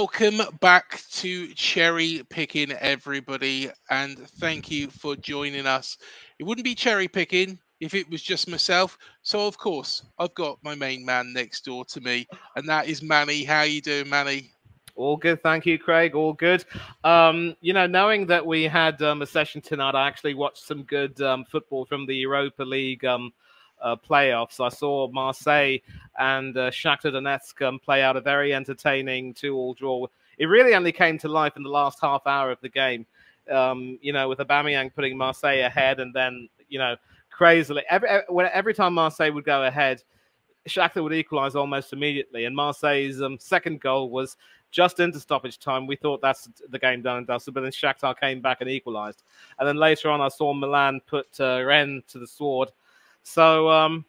Welcome back to Cherry Picking, everybody, and thank you for joining us. It wouldn't be cherry picking if it was just myself. So, of course, I've got my main man next door to me, and that is Manny. How you doing, Manny? All good, thank you, Craig. All good. Knowing that we had a session tonight, I actually watched some good football from the Europa League playoffs. I saw Marseille and Shakhtar Donetsk play out a very entertaining 2-2 draw. It really only came to life in the last half hour of the game. With Aubameyang putting Marseille ahead, and then crazily every time Marseille would go ahead, Shakhtar would equalise almost immediately, and Marseille's second goal was just into stoppage time. We thought that's the game done and dusted, but then Shakhtar came back and equalised. And then later on, I saw Milan put Rennes to the sword. So,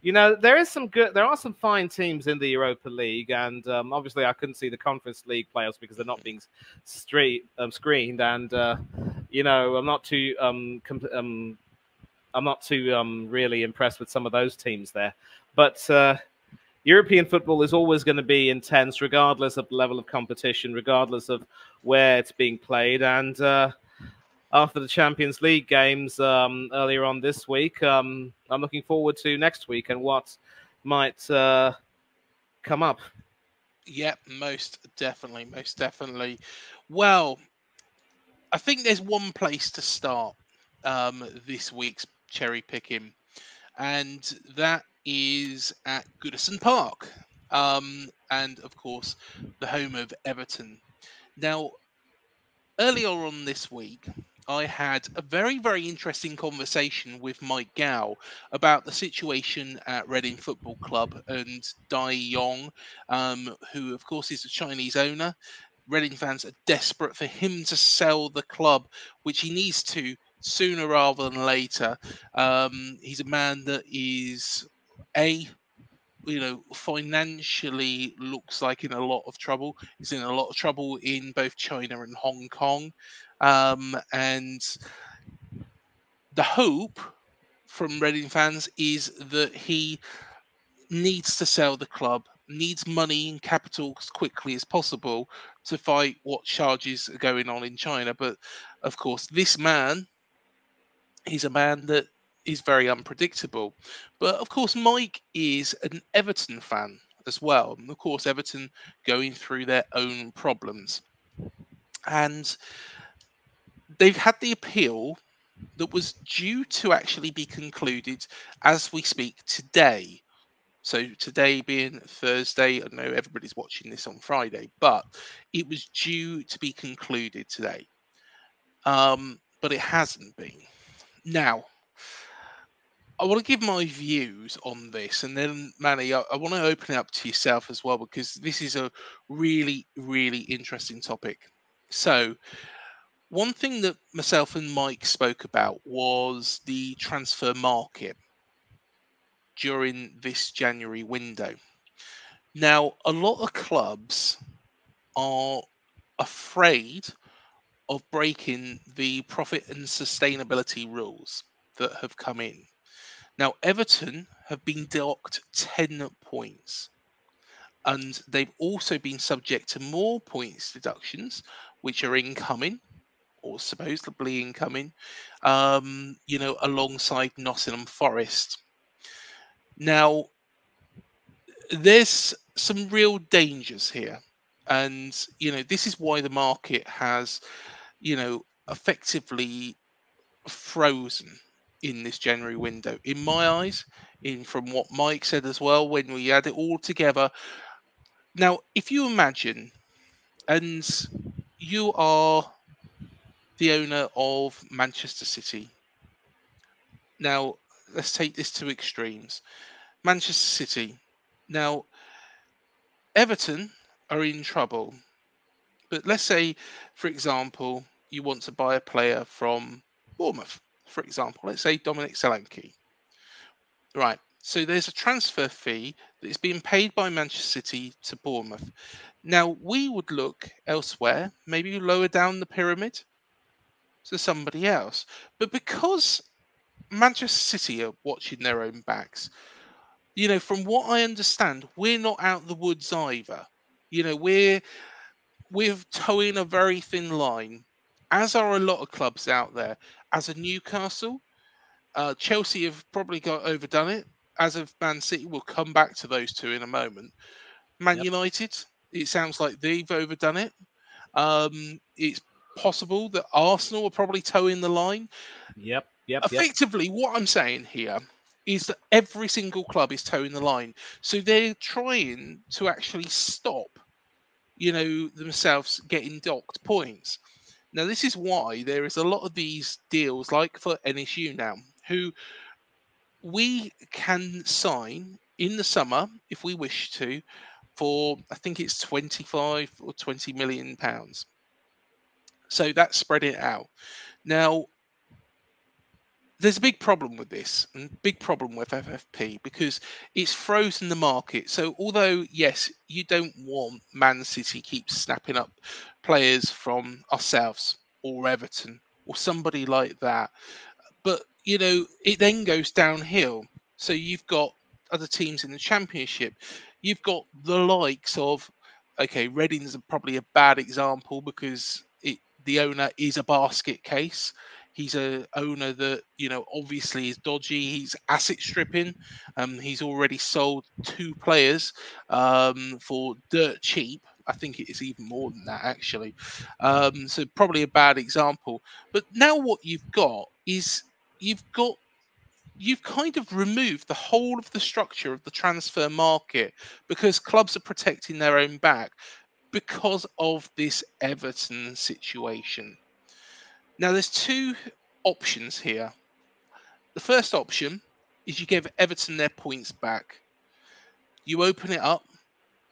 there are some fine teams in the Europa League, and obviously I couldn't see the Conference League playoffs because they're not being screened, and I'm not too really impressed with some of those teams there, but. European football is always going to be intense, regardless of the level of competition, regardless of where it's being played. And after the Champions League games earlier on this week, I'm looking forward to next week and what might come up. Yep, most definitely, most definitely. Well, I think there's one place to start this week's cherry picking, and that is at Goodison Park, and of course, the home of Everton. Now, earlier on this week, I had a very, very interesting conversation with Mike Gow about the situation at Reading Football Club and Dai Yong, who, of course, is a Chinese owner. Reading fans are desperate for him to sell the club, which he needs to sooner rather than later. He's a man that is a financially looks like in a lot of trouble. He's in a lot of trouble in both China and Hong Kong. And the hope from Reading fans is that he needs to sell the club, needs money and capital as quickly as possible to fight what charges are going on in China. But of course, this man, he's a man that is very unpredictable. But of course, Mike is an Everton fan as well. And of course, Everton going through their own problems. And they've had the appeal that was due to actually be concluded as we speak today. So today being Thursday, I know everybody's watching this on Friday, but it was due to be concluded today. But it hasn't been. Now, I want to give my views on this, and then Manny, I want to open it up to yourself as well, because this is a really, really interesting topic. So, one thing that myself and Mike spoke about was the transfer market during this January window. Now, a lot of clubs are afraid of breaking the profit and sustainability rules that have come in. Now, Everton have been docked 10 points, and they've also been subject to more points deductions, which are incoming or supposedly incoming, alongside Nottingham Forest. Now, there's some real dangers here. And, this is why the market has, effectively frozen in this January window. In my eyes, from what Mike said as well, when we add it all together. Now, if you imagine, and you are the owner of Manchester City. Now, let's take this to extremes. Manchester City. Now, Everton are in trouble. But let's say, for example, you want to buy a player from Bournemouth, for example. Let's say Dominic Solanke. Right. So there's a transfer fee that is being paid by Manchester City to Bournemouth. Now, we would look elsewhere, maybe lower down the pyramid to somebody else. But because Manchester City are watching their own backs, from what I understand, we're not out the woods either. We're we're towing a very thin line, as are a lot of clubs out there. As a Newcastle, Chelsea have probably got overdone it. As of Man City, we'll come back to those two in a moment. Man Yep. United, it sounds like they've overdone it. It's possible that Arsenal are probably towing the line. Yep. Yep. Yep. Effectively, what I'm saying here is that every single club is towing the line. So they're trying to actually stop, themselves getting docked points. Now, this is why there is a lot of these deals, like for NSU now, who we can sign in the summer if we wish to for, I think it's 25 or 20 million pounds. So that's spread it out. Now, there's a big problem with this and big problem with FFP because it's frozen the market. So although yes, you don't want Man City keep snapping up players from ourselves or Everton or somebody like that, but it then goes downhill. So you've got other teams in the Championship. You've got the likes of, okay, Reading's probably a bad example because the owner is a basket case. He's a owner that obviously is dodgy. He's asset stripping. He's already sold two players for dirt cheap. I think it is even more than that actually. So probably a bad example. But now what you've got is you've got you've kind of removed the whole of the structure of the transfer market because clubs are protecting their own back because of this Everton situation. Now, there's two options here. The first option is you give Everton their points back. You open it up.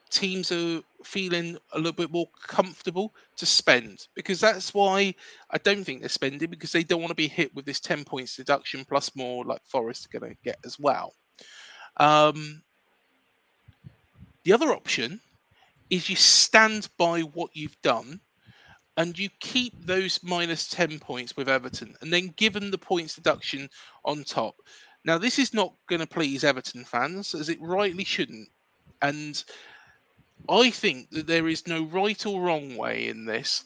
Teams are feeling a little bit more comfortable to spend because that's why I don't think they're spending because they don't want to be hit with this 10 points deduction plus more like Forest are going to get as well. Um, the other option is you stand by what you've done and you keep those minus 10 points with Everton and then give them the points deduction on top. Now, this is not going to please Everton fans, as it rightly shouldn't. And I think that there is no right or wrong way in this,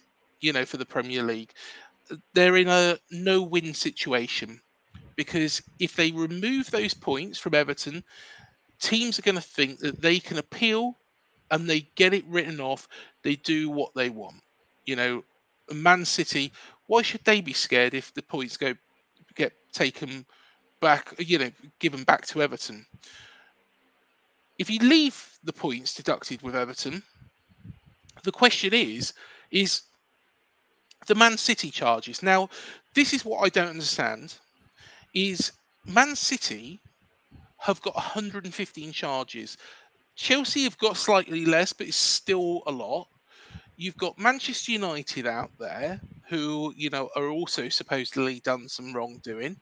for the Premier League. They're in a no-win situation because if they remove those points from Everton, teams are going to think that they can appeal and they get it written off. They do what they want. Man City, why should they be scared if the points get taken back, given back to Everton? If you leave the points deducted with Everton, the question is the Man City charges. Now, this is what I don't understand, is Man City have got 115 charges. Chelsea have got slightly less, but it's still a lot. You've got Manchester United out there who, are also supposedly done some wrongdoing.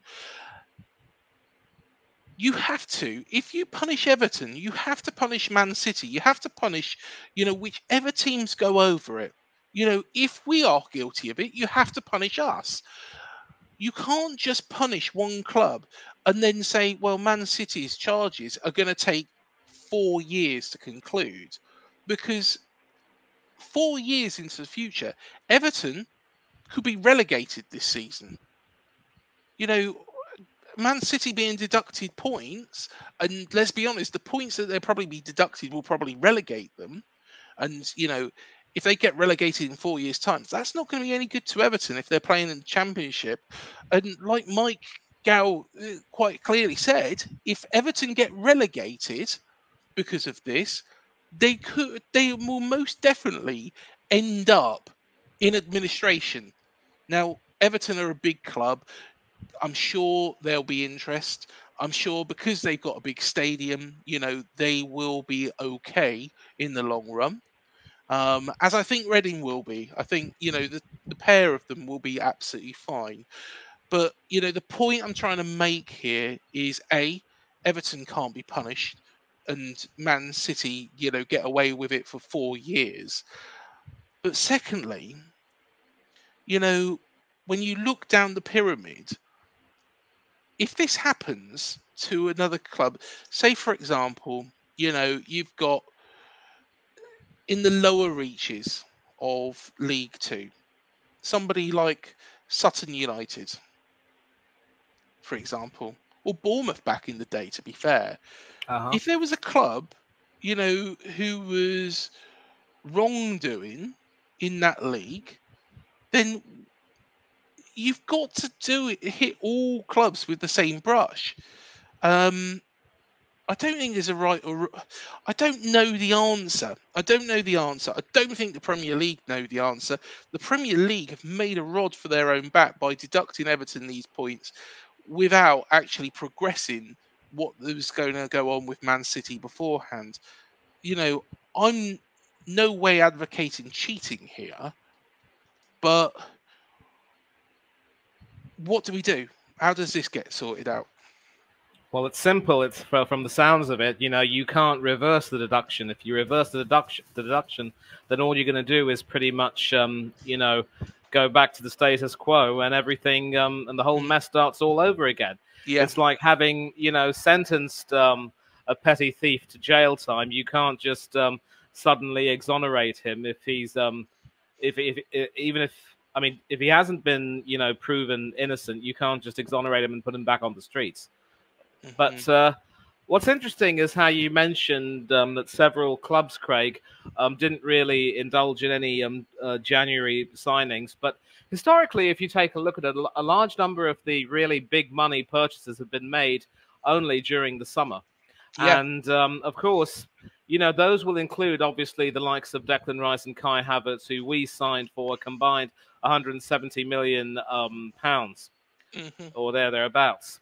You have to, if you punish Everton, you have to punish Man City. You have to punish, whichever teams go over it. If we are guilty of it, you have to punish us. You can't just punish one club and then say, well, Man City's charges are going to take 4 years to conclude because 4 years into the future, Everton could be relegated this season. Man City being deducted points, and let's be honest, the points that they'll probably be deducted will probably relegate them. And, if they get relegated in 4 years' time, that's not going to be any good to Everton if they're playing in the Championship. And like Mike Gow quite clearly said, if Everton get relegated because of this, they will most definitely end up in administration. Now, Everton are a big club. I'm sure there'll be interest. I'm sure because they've got a big stadium, they will be okay in the long run. As I think Reading will be. I think, the pair of them will be absolutely fine. But, the point I'm trying to make here is Everton can't be punished and Man City, get away with it for 4 years. But secondly, when you look down the pyramid, if this happens to another club, say for example, you've got in the lower reaches of League Two, somebody like Sutton United, for example, or Bournemouth back in the day, to be fair. If there was a club, you know, who was wrongdoing in that league, then you've got to do it, hit all clubs with the same brush. I don't think there's a right or I don't know the answer. I don't know the answer. I don't think the Premier League know the answer. The Premier League have made a rod for their own back by deducting Everton these points without actually progressing what was going to go on with Man City beforehand. You know, I'm no way advocating cheating here, but what do we do? How does this get sorted out? Well, it's simple. It's from the sounds of it, you know, you can't reverse the deduction. If you reverse the deduction, then all you're going to do is pretty much, you know, go back to the status quo, and everything, and the whole mess starts all over again. Yeah. It's like having, you know, sentenced a petty thief to jail time. You can't just suddenly exonerate him if he's, even if, I mean, if he hasn't been, you know, proven innocent, you can't just exonerate him and put him back on the streets. But what's interesting is how you mentioned that several clubs, Craig, didn't really indulge in any January signings. But historically, if you take a look at it, a large number of the really big money purchases have been made only during the summer. Yeah. And, of course, you know, those will include, obviously, the likes of Declan Rice and Kai Havertz, who we signed for a combined £170 million or thereabouts.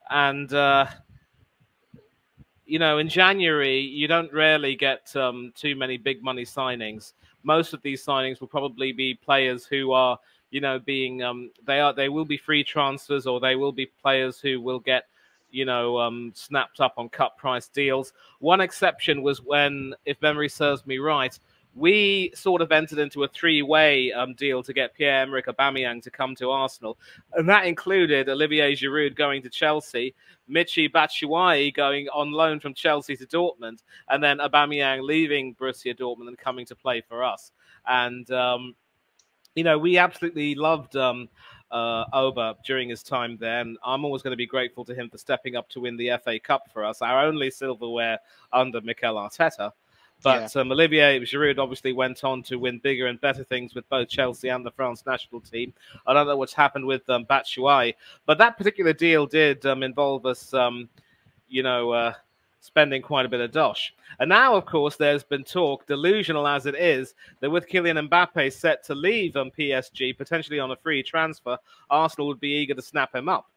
And, you know, in January, you don't rarely get too many big money signings. Most of these signings will probably be players who are, you know, being, they will be free transfers, or they will be players who will get, you know, snapped up on cut price deals. One exception was when, if memory serves me right, we sort of entered into a three-way deal to get Pierre-Emerick Aubameyang to come to Arsenal. And that included Olivier Giroud going to Chelsea, Michy Batshuayi going on loan from Chelsea to Dortmund, and then Aubameyang leaving Borussia Dortmund and coming to play for us. And, you know, we absolutely loved Oba during his time there, and I'm always going to be grateful to him for stepping up to win the FA Cup for us, our only silverware under Mikel Arteta. But Olivier Giroud obviously went on to win bigger and better things with both Chelsea and the France national team. I don't know what's happened with Batshuayi, but that particular deal did involve us, you know, spending quite a bit of dosh. And now, of course, there's been talk, delusional as it is, that with Kylian Mbappe set to leave PSG, potentially on a free transfer, Arsenal would be eager to snap him up.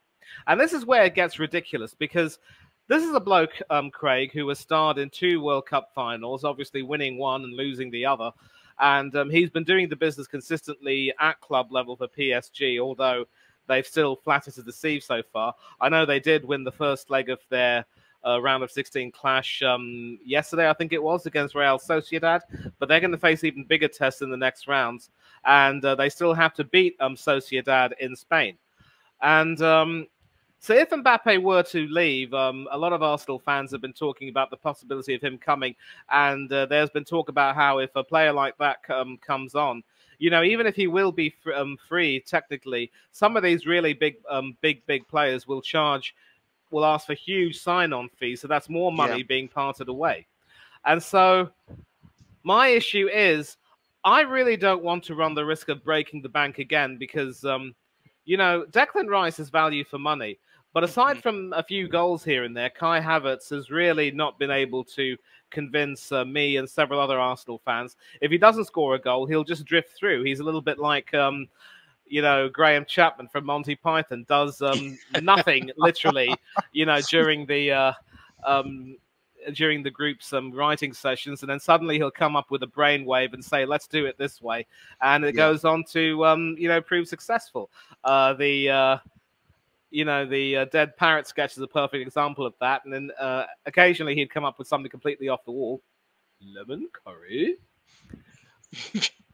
And this is where it gets ridiculous, because this is a bloke, Craig, who has starred in 2 World Cup finals, obviously winning one and losing the other. And he's been doing the business consistently at club level for PSG, although they've still flattered to deceive so far. I know they did win the first leg of their round of 16 clash yesterday, I think it was, against Real Sociedad. But they're going to face even bigger tests in the next rounds. And they still have to beat Sociedad in Spain. And so if Mbappe were to leave, a lot of Arsenal fans have been talking about the possibility of him coming. And there's been talk about how if a player like that comes on, you know, even if he will be free, technically, some of these really big players will ask for huge sign-on fees. So that's more money being parted away. And so my issue is, I really don't want to run the risk of breaking the bank again, because, you know, Declan Rice is value for money. But aside from a few goals here and there, Kai Havertz has really not been able to convince me and several other Arsenal fans. If he doesn't score a goal, he'll just drift through. He's a little bit like, you know, Graham Chapman from Monty Python, does nothing, literally, you know, during the group's writing sessions, and then suddenly he'll come up with a brainwave and say, let's do it this way. And it goes on to, you know, prove successful. You know, the Dead Parrot sketch is a perfect example of that. And then occasionally he'd come up with something completely off the wall. Lemon curry.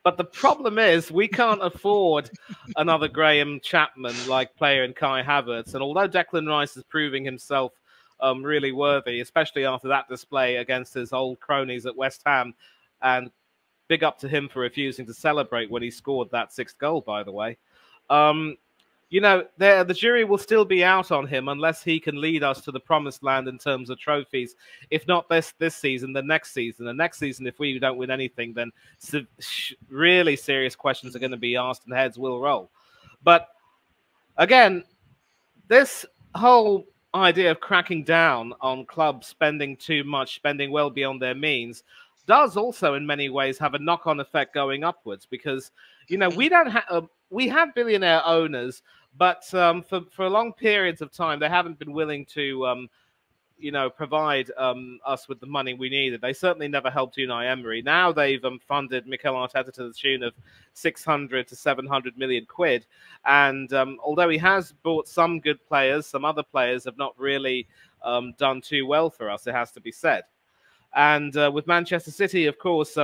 But the problem is, we can't afford another Graham Chapman-like player in Kai Havertz. And although Declan Rice is proving himself really worthy, especially after that display against his old cronies at West Ham, and big up to him for refusing to celebrate when he scored that sixth goal, by the way. You know, the jury will still be out on him unless he can lead us to the promised land in terms of trophies. If not this season, the next season. The next season, if we don't win anything, then really serious questions are going to be asked and heads will roll. But again, this whole idea of cracking down on clubs spending too much, spending well beyond their means, does also in many ways have a knock-on effect going upwards, because, you know, we don't have we have billionaire owners, but for long periods of time they haven't been willing to you know, provide us with the money we needed. They certainly never helped Unai Emery. Now they've funded Mikel Arteta to the tune of 600 to 700 million quid. And although he has bought some good players, some other players have not really done too well for us, it has to be said. And with Manchester City, of course,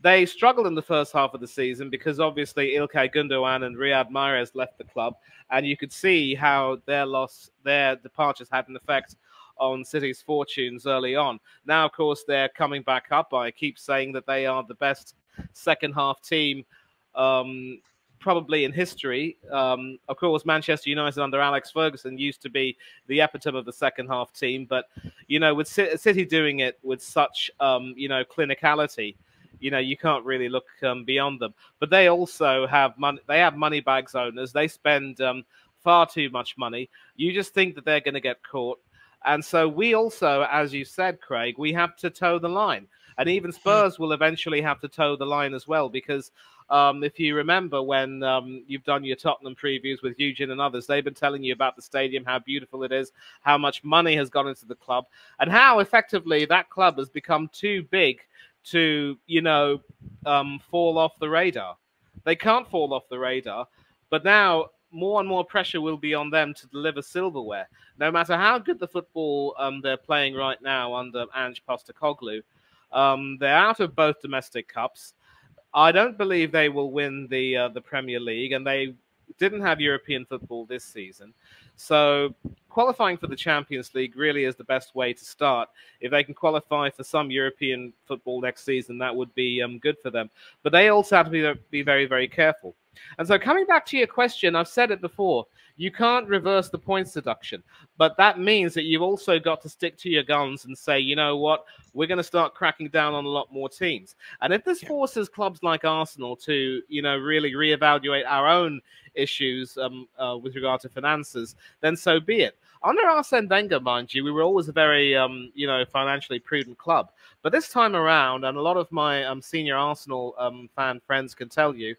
they struggled in the first half of the season because obviously Ilkay Gundogan and Riyad Mahrez left the club. And you could see how their departures had an effect on City's fortunes early on. Now, of course, they're coming back up. I keep saying that they are the best second half team probably in history. Of course, Manchester United under Alex Ferguson used to be the epitome of the second half team. But, you know, with City doing it with such, you know, clinicality, you know, you can't really look beyond them. But they also have money. They have money bags owners. They spend far too much money. You just think that they're going to get caught. And so we also, as you said, Craig, we have to toe the line. And even Spurs will eventually have to toe the line as well, because if you remember when you've done your Tottenham previews with Eugene and others, they've been telling you about the stadium, how beautiful it is, how much money has gone into the club, and how effectively that club has become too big to, you know, fall off the radar. They can't fall off the radar, but now more and more pressure will be on them to deliver silverware. No matter how good the football they're playing right now under Ange Postecoglou, they're out of both domestic cups. I don't believe they will win the Premier League, and they didn't have European football this season. So qualifying for the Champions League really is the best way to start. If they can qualify for some European football next season, that would be good for them. But they also have to be very, very careful. And so coming back to your question, I've said it before, you can't reverse the points deduction. But that means that you've also got to stick to your guns and say, you know what, we're going to start cracking down on a lot more teams. And if this forces clubs like Arsenal to, you know, really reevaluate our own issues with regard to finances, then so be it. Under Arsene Wenger, mind you, we were always a very, you know, financially prudent club. But this time around, and a lot of my senior Arsenal fan friends can tell you,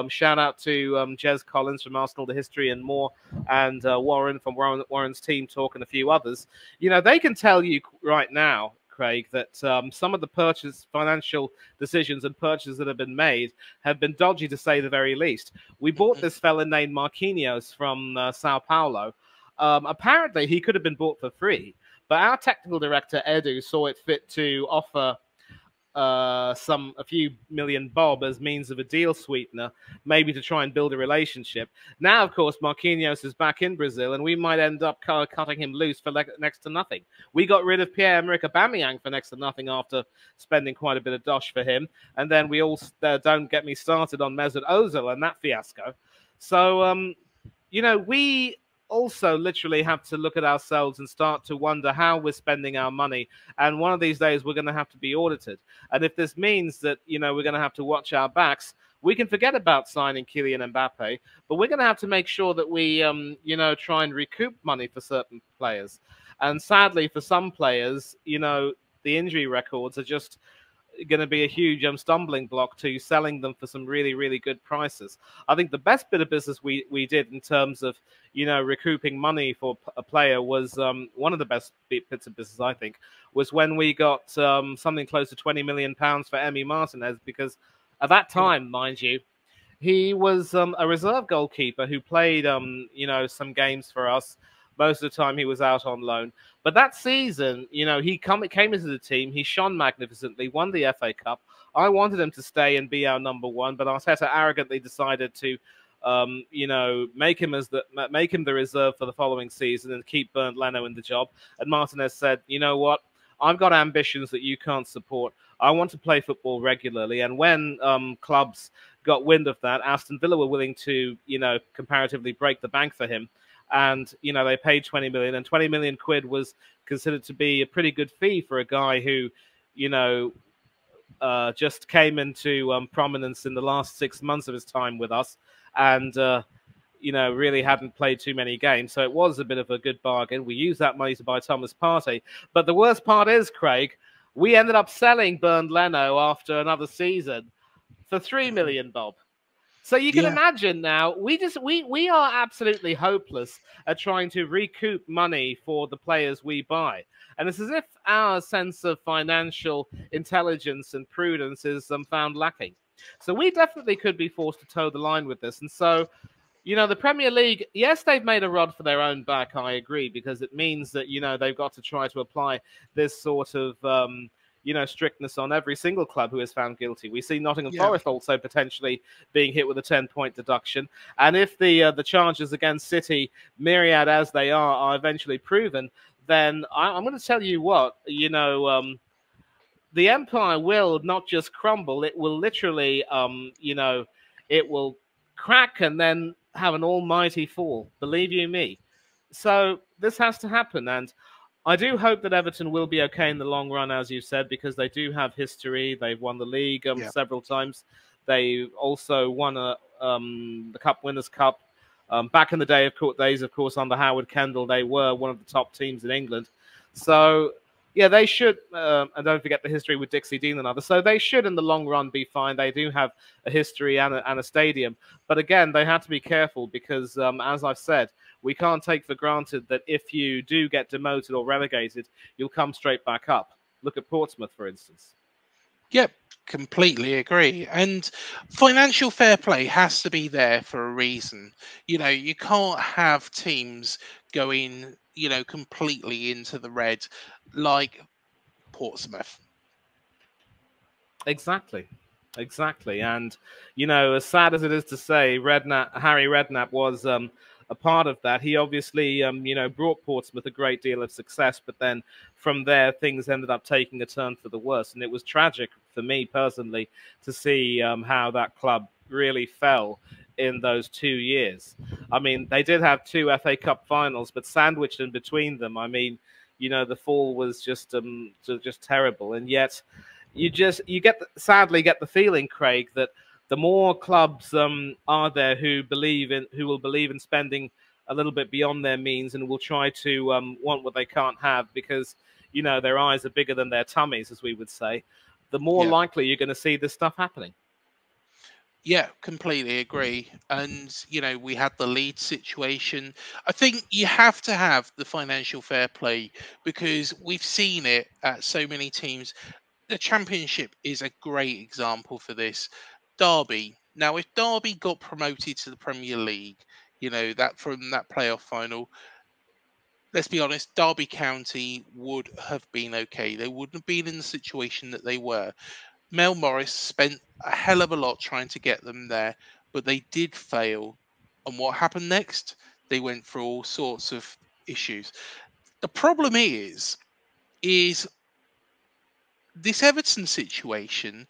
shout out to Jez Collins from Arsenal The History and more, and Warren from Warren's Team Talk and a few others, you know, they can tell you right now, Craig, that some of the financial decisions and purchases that have been made have been dodgy, to say the very least. We bought this fella named Marquinhos from Sao Paulo. Apparently, he could have been bought for free, but our technical director, Edu, saw it fit to offer a few million bob as means of a deal sweetener, maybe to try and build a relationship. Now, of course, Marquinhos is back in Brazil, and we might end up cutting him loose for next to nothing. We got rid of Pierre-Emerick Aubameyang for next to nothing after spending quite a bit of dosh for him, and then we all don't get me started on Mesut Ozil and that fiasco. So, you know, we also literally have to look at ourselves and start to wonder how we're spending our money. And one of these days, we're going to have to be audited. And if this means that, you know, we're going to have to watch our backs, we can forget about signing Kylian Mbappe, but we're going to have to make sure that we, you know, try and recoup money for certain players. And sadly, for some players, you know, the injury records are just going to be a huge stumbling block to selling them for some really, really good prices. I think the best bit of business we did in terms of, you know, recouping money for a player was one of the best bits of business, I think, was when we got something close to £20 million for Emi Martinez, because at that time, mind you, he was a reserve goalkeeper who played, you know, some games for us. Most of the time he was out on loan. But that season, you know, he came into the team. He shone magnificently, won the FA Cup. I wanted him to stay and be our number one, but Arteta arrogantly decided to, you know, make him the reserve for the following season and keep Bernd Leno in the job. And Martinez said, you know what? I've got ambitions that you can't support. I want to play football regularly. And when clubs got wind of that, Aston Villa were willing to, comparatively break the bank for him. And, they paid 20 million, and 20 million quid was considered to be a pretty good fee for a guy who, just came into prominence in the last 6 months of his time with us. And, really hadn't played too many games. So it was a bit of a good bargain. We used that money to buy Thomas Partey. But the worst part is, Craig, we ended up selling Bernd Leno after another season for 3 million, Bob. So you can Yeah. imagine now, we are absolutely hopeless at trying to recoup money for the players we buy. And it's as if our sense of financial intelligence and prudence is found lacking. So we definitely could be forced to toe the line with this. And so, the Premier League, yes, they've made a rod for their own back, I agree, because it means that, they've got to try to apply this sort of, strictness on every single club who is found guilty. We see Nottingham Forest also potentially being hit with a 10-point deduction. And if the charges against City, myriad as they are eventually proven, then I'm going to tell you what, the empire will not just crumble, it will literally, it will crack and then have an almighty fall, believe you me. So this has to happen, and I do hope that Everton will be okay in the long run, as you said, because they do have history. They've won the league several times. They also won the Cup Winners' Cup. Back in the days, of course, under Howard Kendall, they were one of the top teams in England. So, yeah, they should, and don't forget the history with Dixie Dean and others. So they should, in the long run, be fine. They do have a history and a stadium. But again, they have to be careful because, as I've said, we can't take for granted that if you do get demoted or relegated, you'll come straight back up. Look at Portsmouth, for instance. Yep, completely agree. And financial fair play has to be there for a reason. You can't have teams going, completely into the red like Portsmouth. Exactly. And, as sad as it is to say, Harry Redknapp was a part of that. He obviously, brought Portsmouth a great deal of success, but then from there, things ended up taking a turn for the worse. And it was tragic for me personally to see how that club really fell in those 2 years. I mean, they did have 2 FA Cup finals, but sandwiched in between them, I mean, the fall was just terrible. And yet, sadly get the feeling, Craig, that the more clubs are there who will believe in spending a little bit beyond their means and will try to want what they can't have because their eyes are bigger than their tummies, as we would say, the more likely you're going to see this stuff happening. Yeah, completely agree. And, we had the lead situation. I think you have to have the financial fair play because we've seen it at so many teams. The Championship is a great example for this. Derby. Now, if Derby got promoted to the Premier League, that from that playoff final, let's be honest, Derby County would have been okay. They wouldn't have been in the situation that they were. Mel Morris spent a hell of a lot trying to get them there, but they did fail. And what happened next? They went through all sorts of issues. The problem is this Everton situation.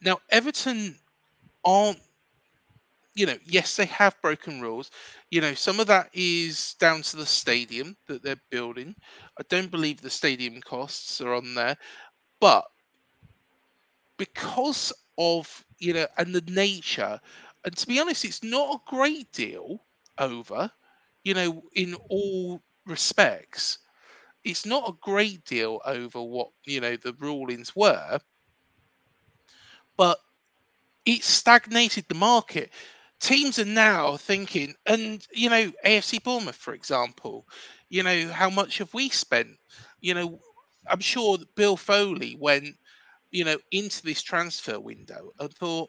Now, Everton aren't, yes, they have broken rules. Some of that is down to the stadium that they're building. I don't believe the stadium costs are on there, but because of, and the nature, and to be honest, it's not a great deal over, in all respects. It's not a great deal over what, the rulings were, but it stagnated the market. Teams are now thinking, and AFC Bournemouth, for example, how much have we spent? I'm sure that Bill Foley went, into this transfer window and thought,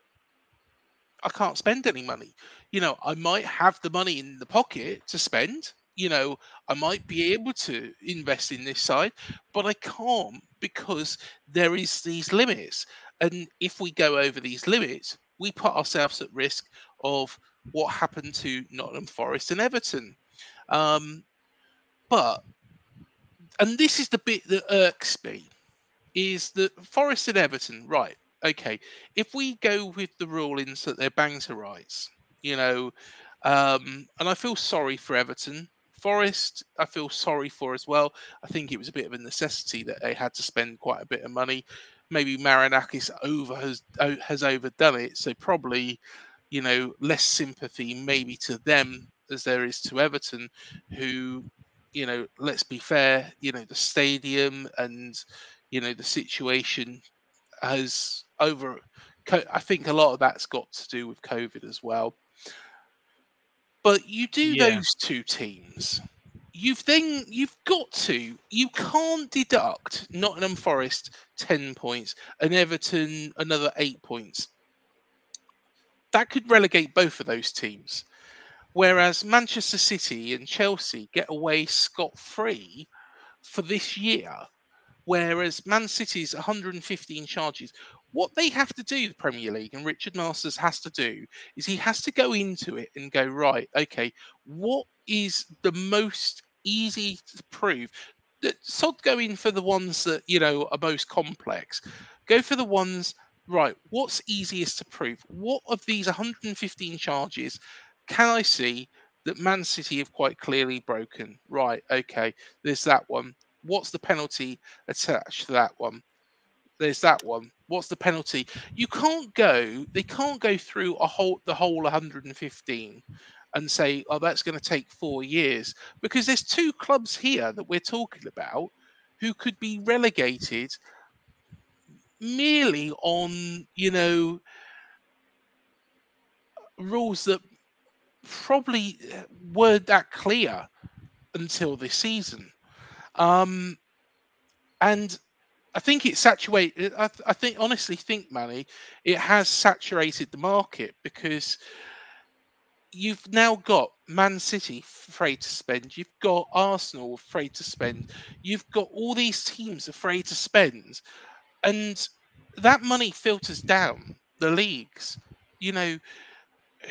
I can't spend any money. I might have the money in the pocket to spend. I might be able to invest in this side, but I can't because there is these limits. And if we go over these limits, we put ourselves at risk of what happened to Nottingham Forest and Everton. Um, but and this is the bit that irks me. is that Forest and Everton, right? Okay, if we go with the rulings that they're banter rights, you know, and I feel sorry for Everton. Forest, I feel sorry for as well. I think it was a bit of a necessity that they had to spend quite a bit of money. Maybe Marinakis has overdone it, so probably, you know, less sympathy maybe to them as there is to Everton, who, you know, let's be fair, you know, the stadium and, you know, the situation has over. I think a lot of that's got to do with COVID as well. But you do Yeah. those two teams. You've got to. You can't deduct Nottingham Forest 10 points and Everton another 8 points. That could relegate both of those teams. Whereas Manchester City and Chelsea get away scot free for this year. Whereas Man City's 115 charges. What they have to do, the Premier League, and Richard Masters has to do, is he has to go into it and go, right, okay, what is the most easy to prove? Sod go in for the ones that, you know, are most complex. Go for the ones, right, what's easiest to prove? What of these 115 charges can I see that Man City have quite clearly broken? Right, okay, there's that one. What's the penalty attached to that one? There's that one. What's the penalty? You can't go. They can't go through the whole 115 and say, "Oh, that's going to take 4 years," because there's two clubs here that we're talking about who could be relegated merely on, you know, rules that probably weren't that clear until this season. Um, and I think it's saturated. I think honestly think, Manny, it has saturated the market because you've now got Man City afraid to spend. You've got Arsenal afraid to spend. You've got all these teams afraid to spend, and that money filters down the leagues. You know,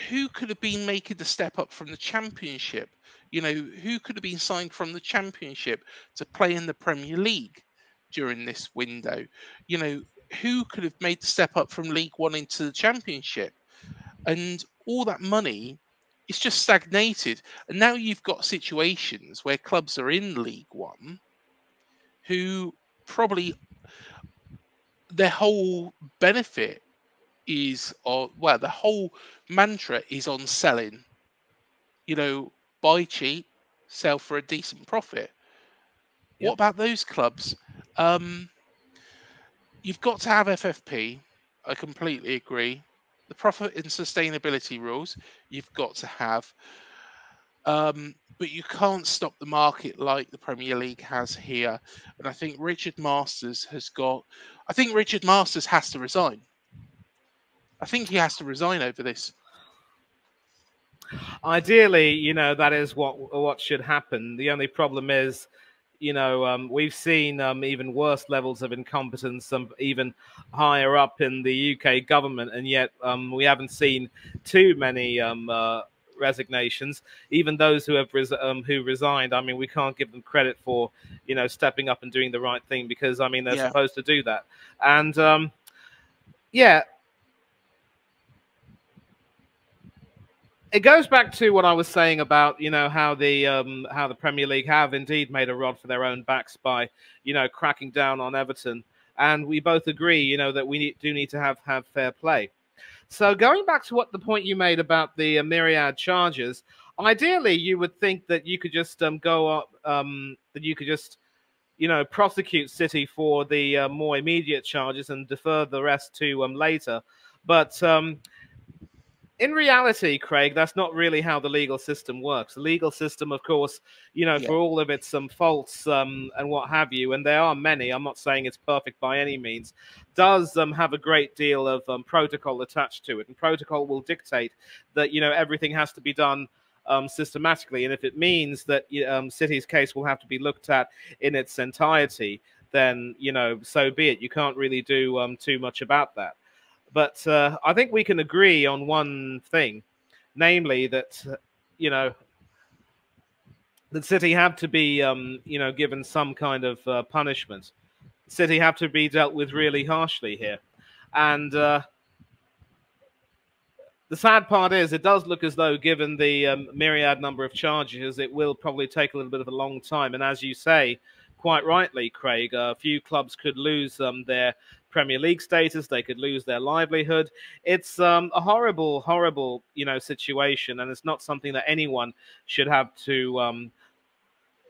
who could have been making the step up from the Championship? You know, who could have been signed from the Championship to play in the Premier League during this window? You know, who could have made the step up from League One into the Championship? And all that money is just stagnated. And now you've got situations where clubs are in League One who probably their whole benefit is, or well, the whole mantra is on selling. You know, buy cheap, sell for a decent profit. What Yep. about those clubs? Um, you've got to have FFP. I completely agree. The profit and sustainability rules you've got to have. But you can't stop the market like the Premier League has here. And I think Richard Masters has got. I think Richard Masters has to resign. I think he has to resign over this. Ideally, you know, that is what should happen. The only problem is, you know, we've seen even worse levels of incompetence, even higher up in the UK government, and yet we haven't seen too many resignations. Even those who have who resigned, I mean, we can't give them credit for, you know, stepping up and doing the right thing, because I mean they're Yeah. supposed to do that. And yeah, it goes back to what I was saying about, you know, how the Premier League have indeed made a rod for their own backs by, you know, cracking down on Everton, and we both agree, you know, that we do need to have fair play. So going back to what the point you made about the myriad charges, ideally you would think that you could just go up, that you could just, you know, prosecute City for the more immediate charges and defer the rest to later, but in reality, Craig, that's not really how the legal system works. The legal system, of course, you know, Yeah. for all of its faults and what have you, and there are many, I'm not saying it's perfect by any means, does have a great deal of protocol attached to it. And protocol will dictate that, you know, everything has to be done systematically. And if it means that City's case will have to be looked at in its entirety, then, you know, so be it. You can't really do too much about that. But I think we can agree on one thing, namely that, you know, that City have to be, you know, given some kind of punishment. City have to be dealt with really harshly here. And the sad part is, it does look as though, given the myriad number of charges, it will probably take a little bit of a long time. And as you say, quite rightly, Craig, a few clubs could lose their Premier League status. They could lose their livelihood. It's a horrible, horrible, situation, and it's not something that anyone should have to,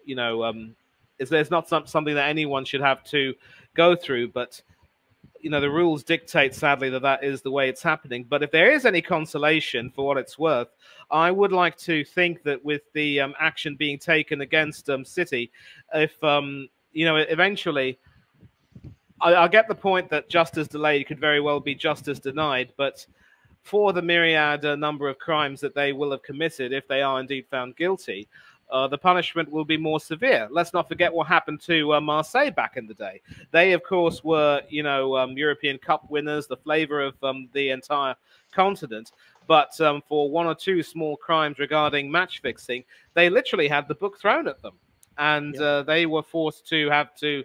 there's not something that anyone should have to go through. But the rules dictate, sadly, that is the way it's happening. But if there is any consolation, for what it's worth, I would like to think that with the action being taken against City, if eventually, I get the point that justice delayed could very well be justice denied, but for the myriad number of crimes that they will have committed, if they are indeed found guilty, the punishment will be more severe. Let's not forget what happened to Marseille back in the day. They, of course, were, European Cup winners, the flavour of the entire continent. But for one or two small crimes regarding match fixing, they literally had the book thrown at them. And they were forced to have to,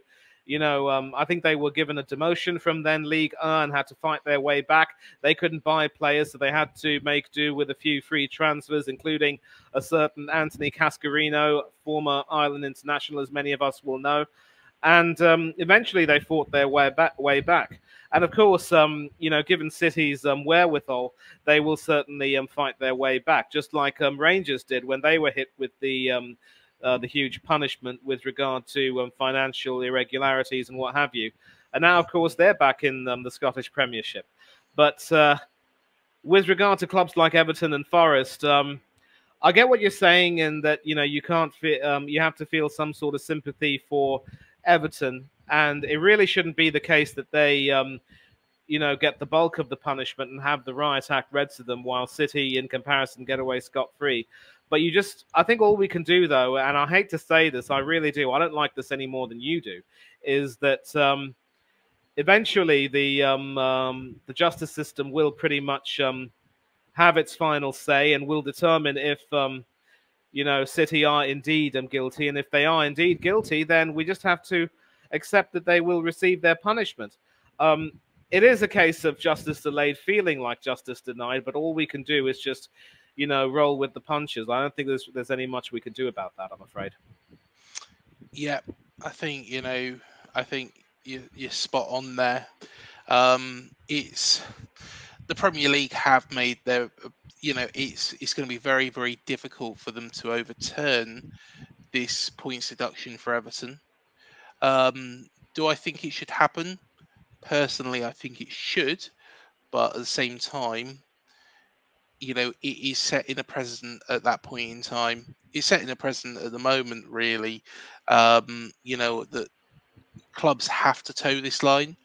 I think they were given a demotion from then League 1 and had to fight their way back. They couldn't buy players, so they had to make do with a few free transfers, including a certain Anthony Cascarino, former Ireland international, as many of us will know. And eventually they fought their way back. And of course, given City's wherewithal, they will certainly fight their way back, just like Rangers did when they were hit with the huge punishment with regard to financial irregularities and what have you. And now, of course, they're back in the Scottish Premiership. But with regard to clubs like Everton and Forest, I get what you're saying, in that you can't you have to feel some sort of sympathy for Everton, and it really shouldn't be the case that they get the bulk of the punishment and have the riot act read to them, while City, in comparison, get away scot-free. But I think all we can do, though, and I hate to say this, I really do, I don't like this any more than you do, is that eventually the justice system will pretty much have its final say, and will determine if City are indeed guilty. And if they are indeed guilty, then we just have to accept that they will receive their punishment. It is a case of justice delayed feeling like justice denied, but all we can do is just roll with the punches. I don't think there's any much we can do about that, I'm afraid. Yeah, I think you're spot on there. It's the Premier League have made their, it's going to be very, very difficult for them to overturn this points deduction for Everton. Do I think it should happen? Personally, I think it should, but at the same time, it is setting a precedent at that point in time. It's setting a precedent at the moment, really. That clubs have to toe this line.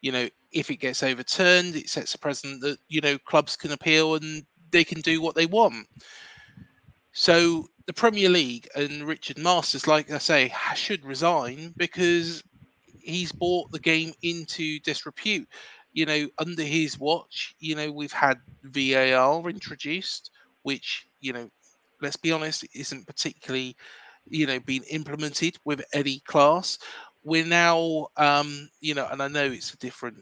If it gets overturned, it sets a precedent that, clubs can appeal and they can do what they want. So the Premier League and Richard Masters, like I say, should resign, because he's brought the game into disrepute. Under his watch, we've had VAR introduced, which, let's be honest, isn't particularly, being implemented with any class. We're now, and I know it's a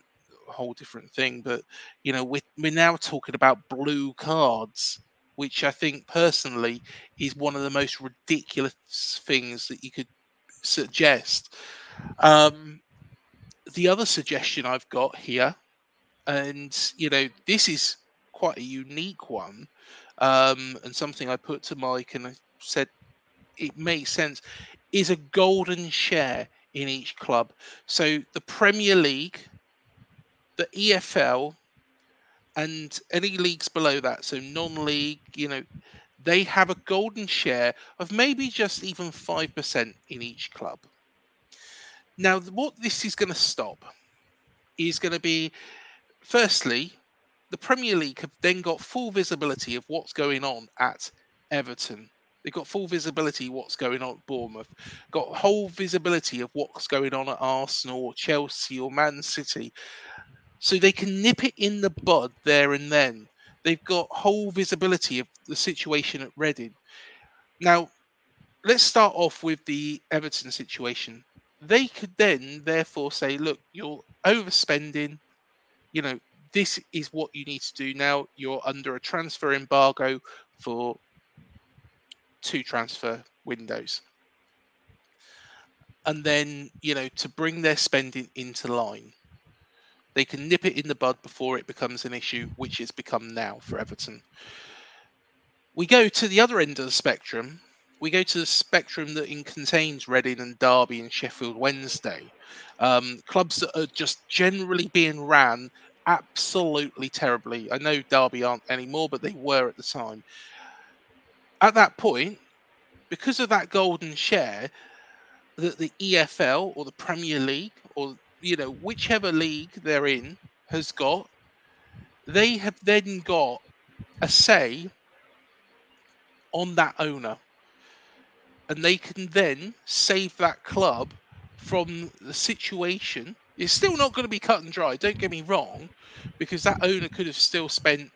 whole different thing, but, we're now talking about blue cards, which I think personally is one of the most ridiculous things that you could suggest. The other suggestion I've got here, and this is quite a unique one, and something I put to Mike and I said it makes sense, is a golden share in each club. So the Premier League, the EFL, and any leagues below that, so non-league, they have a golden share of maybe just even 5% in each club. Now, what this is going to stop is going to be, firstly, the Premier League have then got full visibility of what's going on at Everton. They've got full visibility of what's going on at Bournemouth. Got whole visibility of what's going on at Arsenal or Chelsea or Man City. So they can nip it in the bud there and then. They've got whole visibility of the situation at Reading. Now, let's start off with the Everton situation. they could then therefore say, look, you're overspending, you know, this is what you need to do now. You're under a transfer embargo for 2 transfer windows. And then, you know, to bring their spending into line. They can nip it in the bud before it becomes an issue, which it's become now for Everton. We go to the other end of the spectrum. We go to the spectrum that contains Reading and Derby and Sheffield Wednesday. Clubs that are just generally being ran absolutely terribly. I know Derby aren't anymore, but they were at the time. At that point, because of that golden share that the EFL or the Premier League or, you know, whichever league they're in has got, they have then got a say on that owner, and they can then save that club from the situation. It's still not going to be cut and dry, don't get me wrong, because that owner could have still spent,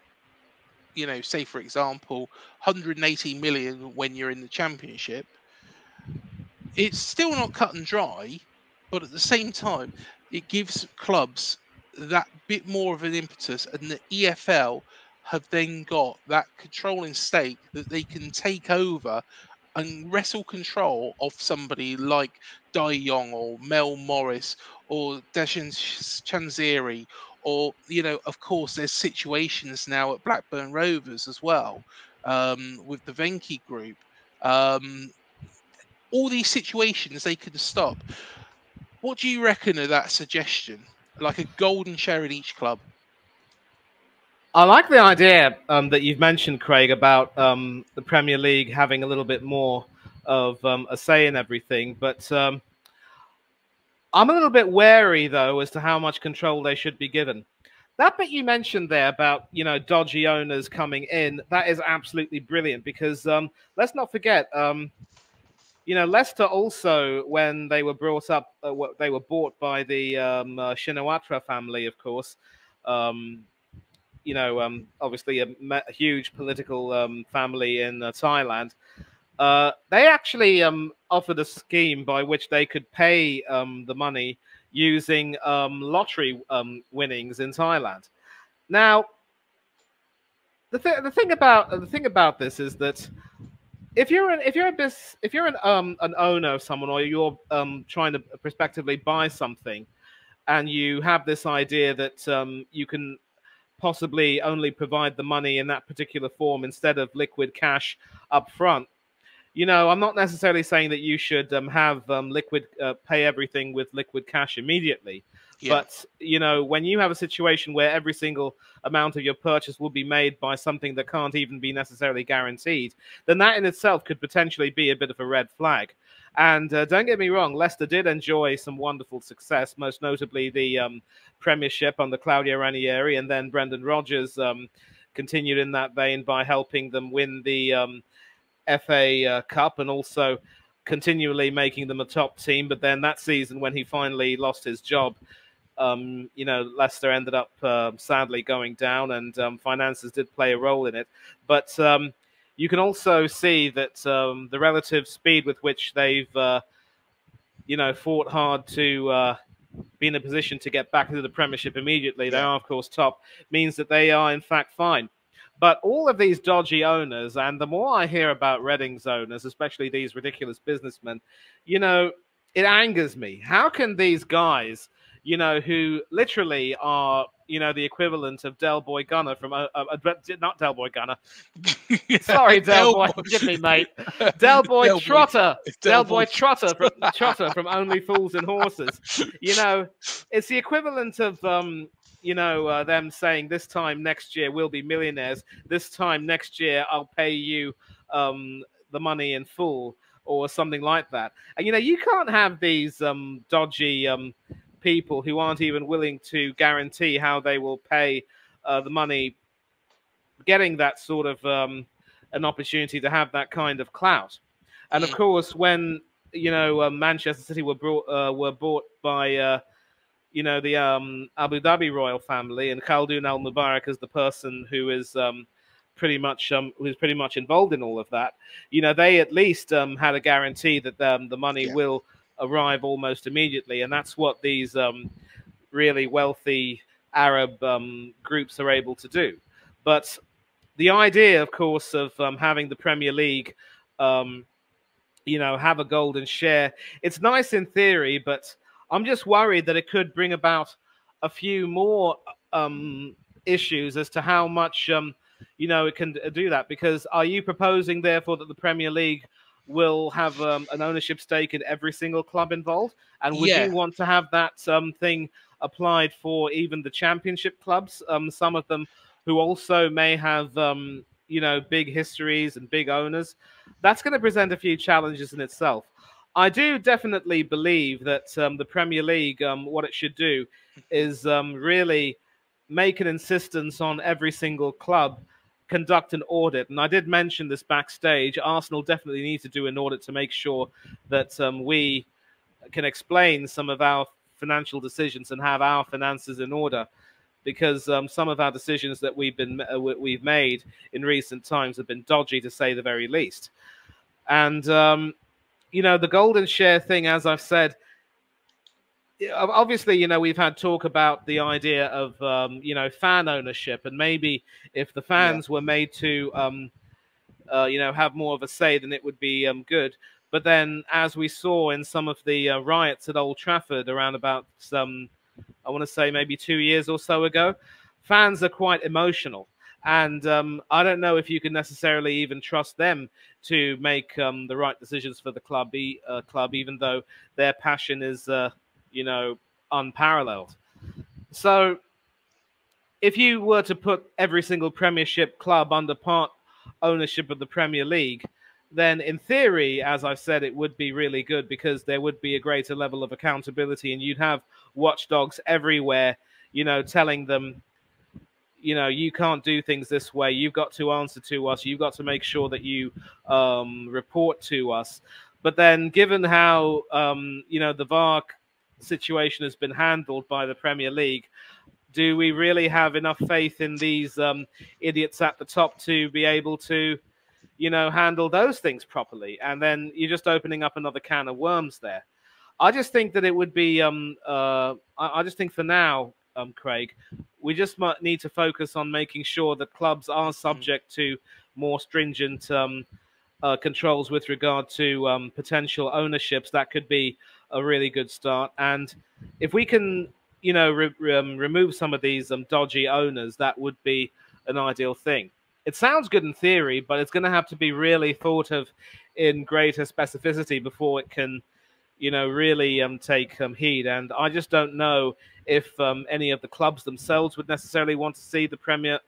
you know, say for example 180 million when you're in the Championship. It's still not cut and dry, but at the same time it gives clubs that bit more of an impetus, and the EFL have then got that controlling stake that they can take over and wrestle control of somebody like Dai Yong or Mel Morris or Dejan Chanziri, or, you know, of course there's situations now at Blackburn Rovers as well, with the Venki group. All these situations they could stop. What do you reckon of that suggestion? Like a golden share in each club? I like the idea that you've mentioned, Craig, about the Premier League having a little bit more of a say in everything. But I'm a little bit wary, though, as to how much control they should be given. That bit you mentioned there about, you know, dodgy owners coming in, that is absolutely brilliant, because let's not forget, you know, Leicester also, when they were brought up, they were bought by the Shinawatra family, of course. You know, obviously a huge political family in Thailand. They actually offered a scheme by which they could pay the money using lottery winnings in Thailand. Now, the thing about this is that if you're an owner of someone, or you're trying to prospectively buy something, and you have this idea that you can possibly only provide the money in that particular form instead of liquid cash up front. You know, I'm not necessarily saying that you should have pay everything with liquid cash immediately. Yeah. But, you know, when you have a situation where every single amount of your purchase will be made by something that can't even be necessarily guaranteed, then that in itself could potentially be a bit of a red flag. And don't get me wrong, Leicester did enjoy some wonderful success, most notably the Premiership under Claudio Ranieri, and then Brendan Rodgers continued in that vein by helping them win the FA Cup, and also continually making them a top team. But then that season, when he finally lost his job, you know, Leicester ended up sadly going down, and finances did play a role in it. But you can also see that the relative speed with which they've, you know, fought hard to be in a position to get back into the Premiership immediately. They are, of course, top, means that they are, in fact, fine. But all of these dodgy owners, and the more I hear about Reading's owners, especially these ridiculous businessmen, you know, it angers me. How can these guys, you know, who literally are, you know, the equivalent of Del Boy Gunner from, not Del Boy Gunner. Sorry, Del Boy, forgive me, mate. Del Boy Trotter. Del Boy Trotter from Only Fools and Horses. You know, it's the equivalent of, you know, them saying this time next year we'll be millionaires. This time next year I'll pay you the money in full, or something like that. And, you know, you can't have these dodgy people who aren't even willing to guarantee how they will pay the money, getting that sort of an opportunity to have that kind of clout. And of course, when, you know, Manchester City were bought by you know, the Abu Dhabi royal family, and Khaldoon Al Mubarak is the person who is pretty much involved in all of that. You know, they at least had a guarantee that the money will arrive almost immediately, and that's what these really wealthy Arab groups are able to do. But the idea, of course, of having the Premier League, um, have a golden share, it's nice in theory, but I'm just worried that it could bring about a few more issues as to how much, it can do that. Because are you proposing, therefore, that the Premier League will have an ownership stake in every single club involved? And would Yeah, you want to have that thing applied for even the championship clubs, some of them who also may have, big histories and big owners? That's going to present a few challenges in itself. I do definitely believe that the Premier League, what it should do is really make an insistence on every single club conduct an audit. And I did mention this backstage. Arsenal definitely need to do an audit to make sure that we can explain some of our financial decisions and have our finances in order, because some of our decisions that we've made in recent times have been dodgy, to say the very least. And the golden share thing, as I've said, obviously, we've had talk about the idea of fan ownership, and maybe if the yeah, fans were made to have more of a say, then it would be good. But then, as we saw in some of the riots at Old Trafford around about I want to say maybe 2 years or so ago, fans are quite emotional. And I don't know if you can necessarily even trust them to make the right decisions for the club, even though their passion is, unparalleled. So, if you were to put every single Premiership club under part ownership of the Premier League, then in theory, as I've said, it would be really good, because there would be a greater level of accountability, and you'd have watchdogs everywhere, telling them, you can't do things this way. You've got to answer to us. You've got to make sure that you report to us. But then, given how the VAR situation has been handled by the Premier League, do we really have enough faith in these idiots at the top to be able to, handle those things properly? And then you're just opening up another can of worms there. I just think that it would be. I just think for now, Craig, we just might need to focus on making sure that clubs are subject to more stringent controls with regard to potential ownerships. That could be a really good start. And if we can, remove some of these dodgy owners, that would be an ideal thing. It sounds good in theory, but it's going to have to be really thought of in greater specificity before it can, really take heed. And I just don't know if any of the clubs themselves would necessarily want to see the Premier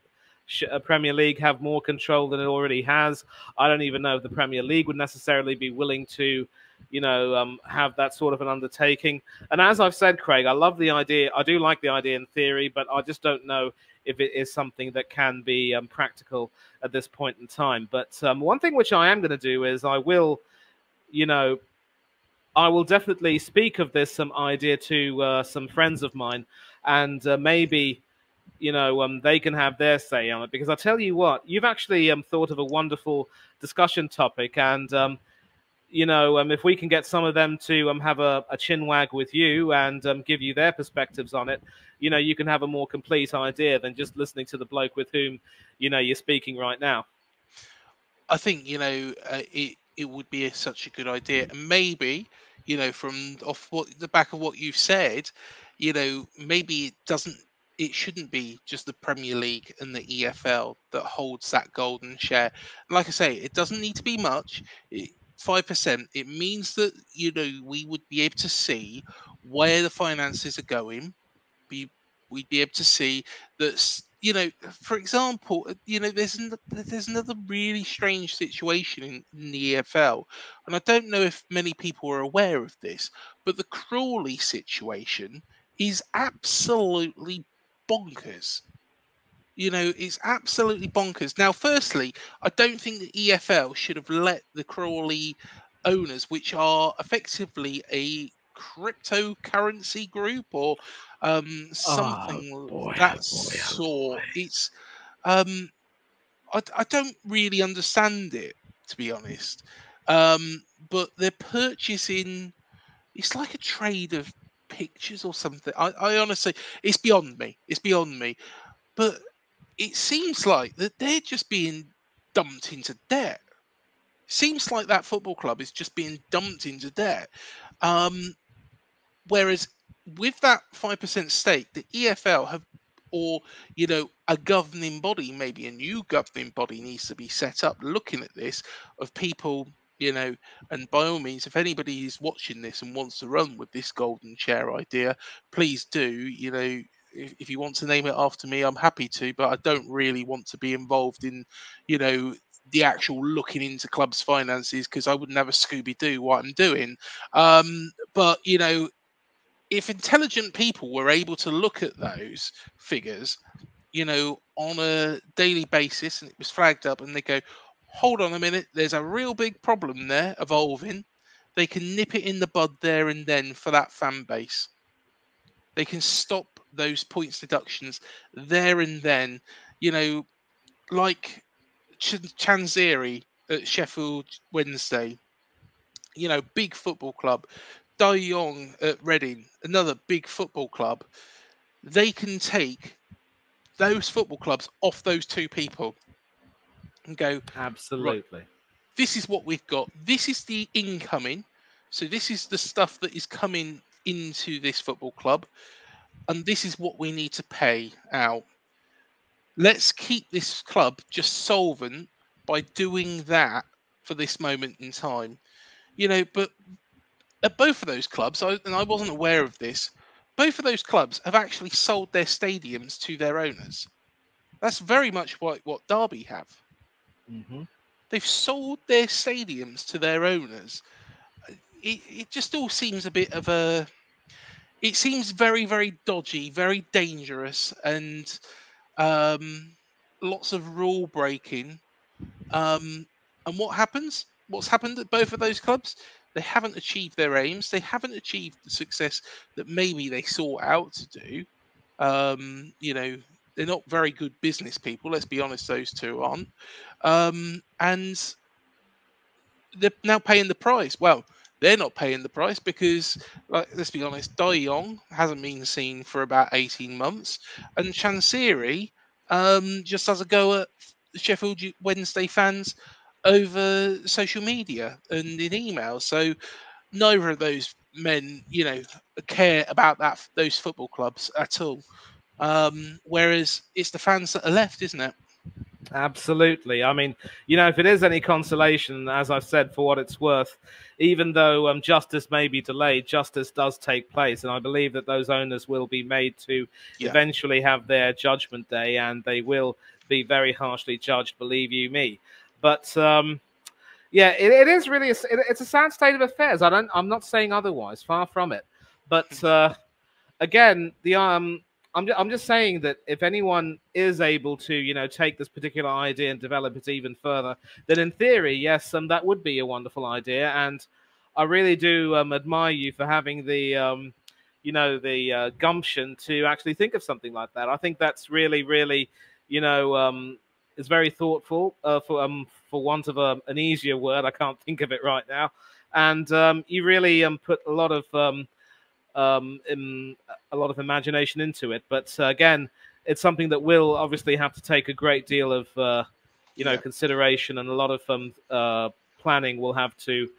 League have more control than it already has. I don't even know if the Premier League would necessarily be willing to, have that sort of an undertaking. And as I've said, Craig, I love the idea. I do like the idea in theory, but I just don't know if it is something that can be practical at this point in time. But one thing which I am going to do is I will definitely speak of this idea to some friends of mine, and maybe they can have their say on it. Because I tell you what, you've actually thought of a wonderful discussion topic, and if we can get some of them to have a chin wag with you and give you their perspectives on it, you can have a more complete idea than just listening to the bloke with whom you're speaking right now. I think it would be such a good idea, and maybe from off the back of what you've said, maybe it shouldn't be just the Premier League and the EFL that holds that golden share. And like I say, it doesn't need to be much. 5%. It means that we would be able to see where the finances are going. We'd be able to see that, for example, there's another really strange situation in the EFL, and I don't know if many people are aware of this, but the Crawley situation is absolutely bonkers. It's absolutely bonkers. Now, firstly, I don't think the EFL should have let the Crawley owners, which are effectively a cryptocurrency group or Oh something boy, that oh boy, oh boy. sort. It's um, I don't really understand it, to be honest. But they're purchasing it's like a trade of pictures or something. I honestly, it's beyond me. It's beyond me. But it seems like that they're just being dumped into debt. Seems like that football club is just being dumped into debt. Um, Whereas with that 5% stake, the EFL have, or a governing body, maybe a new governing body needs to be set up looking at this of people, and by all means, if anybody is watching this and wants to run with this golden chair idea, please do. If you want to name it after me, I'm happy to, but I don't really want to be involved in, you know, the actual looking into clubs' finances because I wouldn't have a Scooby Doo what I'm doing. But if intelligent people were able to look at those figures, on a daily basis, and it was flagged up, and they go, hold on a minute, there's a real big problem there evolving. They can nip it in the bud there and then for that fan base. They can stop those points deductions there and then, like Chanzeri at Sheffield Wednesday, big football club. De Jong at Reading, another big football club. They can take those football clubs off those two people and go, right, Absolutely. this is what we've got. This is the incoming. So this is the stuff that is coming into this football club. And this is what we need to pay out. Let's keep this club just solvent by doing that for this moment in time. But at both of those clubs, and I wasn't aware of this, both of those clubs have actually sold their stadiums to their owners. That's very much what Derby have. Hmm. They've sold their stadiums to their owners. It just all seems a bit of a. It seems very, very dodgy, very dangerous, and lots of rule breaking. And what happens? What's happened at both of those clubs? They haven't achieved their aims. They haven't achieved the success that maybe they sought out to do. They're not very good business people. Let's be honest, those two aren't. And they're now paying the price. Well, they're not paying the price because, like, let's be honest, Dai Yong hasn't been seen for about 18 months, and Chansiri just has a go at Sheffield Wednesday fans over social media and in email. So neither of those men, care about those football clubs at all. Whereas it's the fans that are left, isn't it? Absolutely. I mean, if it is any consolation, as I've said, for what it's worth, even though justice may be delayed, justice does take place. And I believe that those owners will be made to Yeah. eventually have their judgment day, and they will be very harshly judged, believe you me. But yeah, it is really, it's a sad state of affairs. I'm not saying otherwise, far from it. But again, I'm just saying that if anyone is able to, take this particular idea and develop it even further, then in theory, yes, that would be a wonderful idea. And I really do admire you for having the gumption to actually think of something like that. I think that's really, really, is very thoughtful. For want of an easier word, I can't think of it right now. And you really put a lot of imagination into it. But again, it's something that will obviously have to take a great deal of Yeah. consideration, and a lot of planning will have to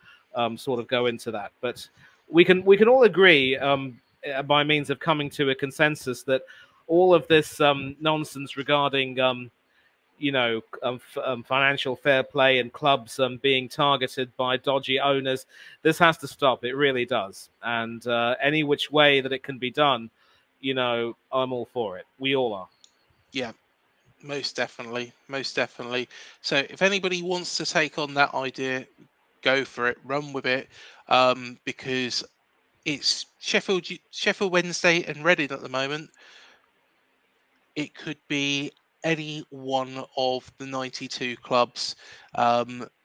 sort of go into that. But we can all agree by means of coming to a consensus that all of this nonsense regarding financial fair play and clubs being targeted by dodgy owners. This has to stop. It really does. And any which way that it can be done, I'm all for it. We all are. Yeah. Most definitely, most definitely. So, if anybody wants to take on that idea, go for it, run with it, because it's Sheffield Wednesday and Reading at the moment. It could be any one of the 92 clubs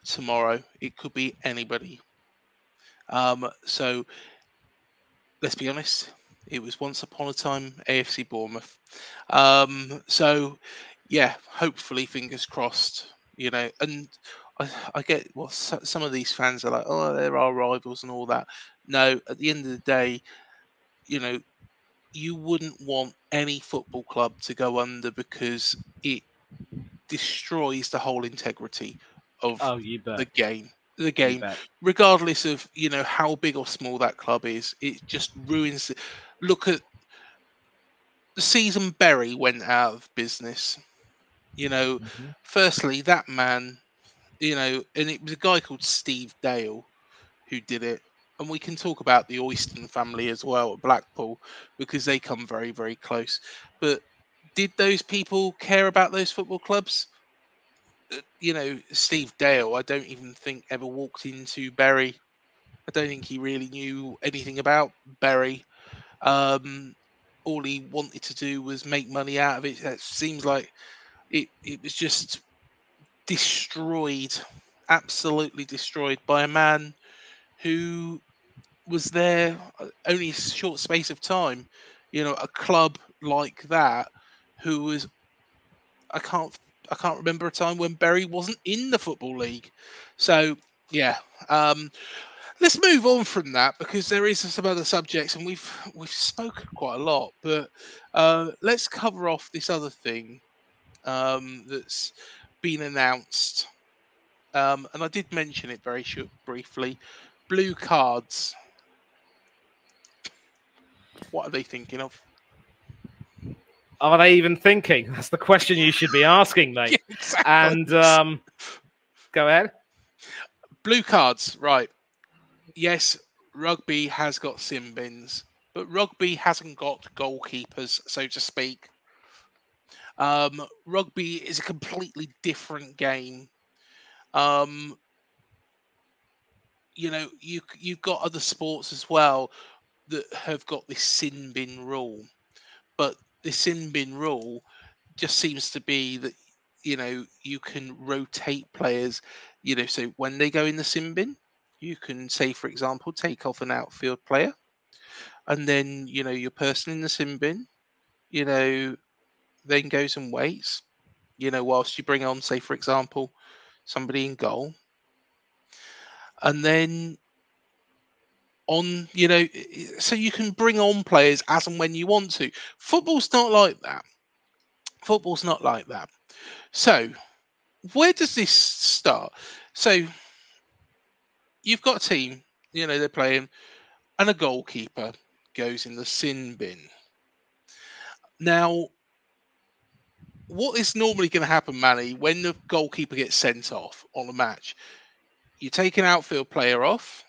tomorrow. It could be anybody. So let's be honest, it was once upon a time AFC Bournemouth. So yeah, hopefully, fingers crossed. And I get what some of these fans are like. Oh, they're our rivals and all that. No, at the end of the day, you know, you wouldn't want any football club to go under because it destroys the whole integrity of Oh, you the bet. game. The You game, bet. regardless of how big or small that club is, it just ruins it. Look at the season Bury went out of business. You know, Mhm. firstly, that man, and it was a guy called Steve Dale who did it. And we can talk about the Oyston family as well at Blackpool because they come very, very close. But did those people care about those football clubs? Steve Dale, I don't even think ever walked into Bury. I don't think he really knew anything about Bury. Um, all he wanted to do was make money out of it. It seems like it was just destroyed, absolutely destroyed by a man who was there only a short space of time. A club like that who was I can't I can't remember a time when Bury wasn't in the football league. So yeah, let's move on from that because there is some other subjects and we've spoken quite a lot. But let's cover off this other thing that's been announced. And I did mention it very briefly. Blue cards. What are they thinking of? Are they even thinking? That's the question you should be asking, Yeah, mate. exactly. And go ahead. Blue cards, right. Yes, rugby has got sin bins, but rugby hasn't got goalkeepers, so to speak. Rugby is a completely different game. Um, you've got other sports as well that have got this sin bin rule, but the sin bin rule just seems to be that you can rotate players. So when they go in the sin bin, you can say, for example, take off an outfield player, and then your person in the sin bin, you know, then goes and waits. Whilst you bring on, say, for example, somebody in goal, and then so you can bring on players as and when you want to. Football's not like that. Football's not like that. So where does this start? So you've got a team, they're playing, and a goalkeeper goes in the sin bin. Now, what is normally going to happen, Manny, when the goalkeeper gets sent off on a match? You take an outfield player off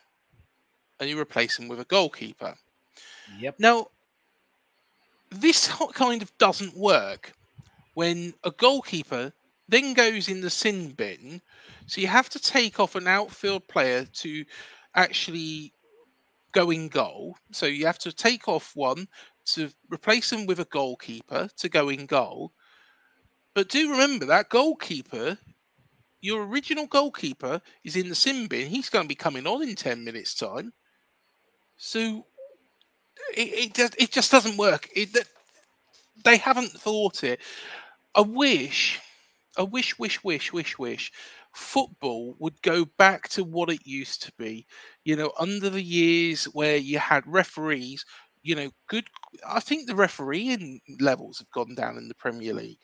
and you replace him with a goalkeeper. Yep. Now, this kind of doesn't work when a goalkeeper then goes in the sin bin. So you have to take off an outfield player to actually go in goal. So you have to take off one to replace them with a goalkeeper to go in goal. But do remember that goalkeeper, your original goalkeeper, is in the sin bin. He's going to be coming on in 10 minutes' time. So it just doesn't work. They haven't thought it. I wish wish football would go back to what it used to be. Under the years where you had referees, good. I think the refereeing levels have gone down in the Premier League.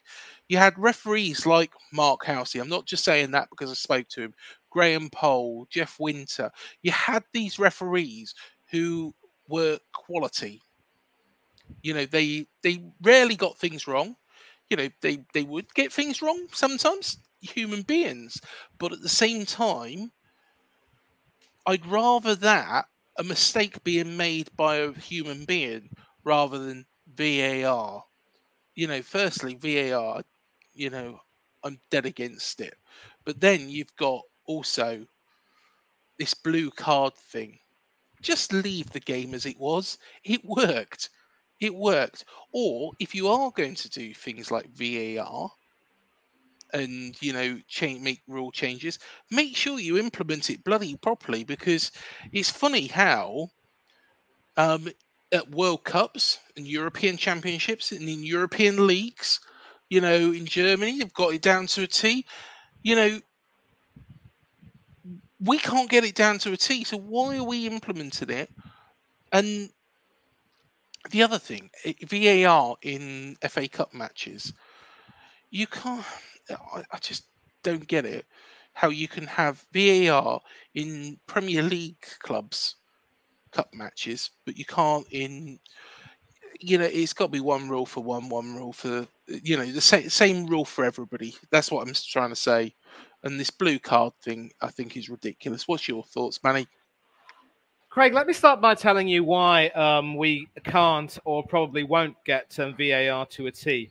You had referees like Mark Housey. I'm not just saying that because I spoke to him. Graham Pole, Jeff Winter. You had these referees who were quality. They rarely got things wrong. They would get things wrong sometimes, human beings, but at the same time, I'd rather that a mistake being made by a human being rather than VAR. Firstly, VAR, you know, I'm dead against it. But then you've got also this blue card thing. Just leave the game as it was. It worked. It worked. Or if you are going to do things like VAR and make rule changes, make sure you implement it bloody properly because it's funny how um, at World Cups and European Championships and in European leagues, in Germany they've got it down to a T. You know, we can't get it down to a T. So why are we implementing it? And the other thing, VAR in FA Cup matches, you can't. I just don't get it. How you can have VAR in Premier League clubs cup matches, but you can't in, it's got to be one rule for one rule for, the same rule for everybody. That's what I'm trying to say. And this blue card thing, I think, is ridiculous. What's your thoughts, Manny? Craig, let me start by telling you why we can't or probably won't get VAR to a T.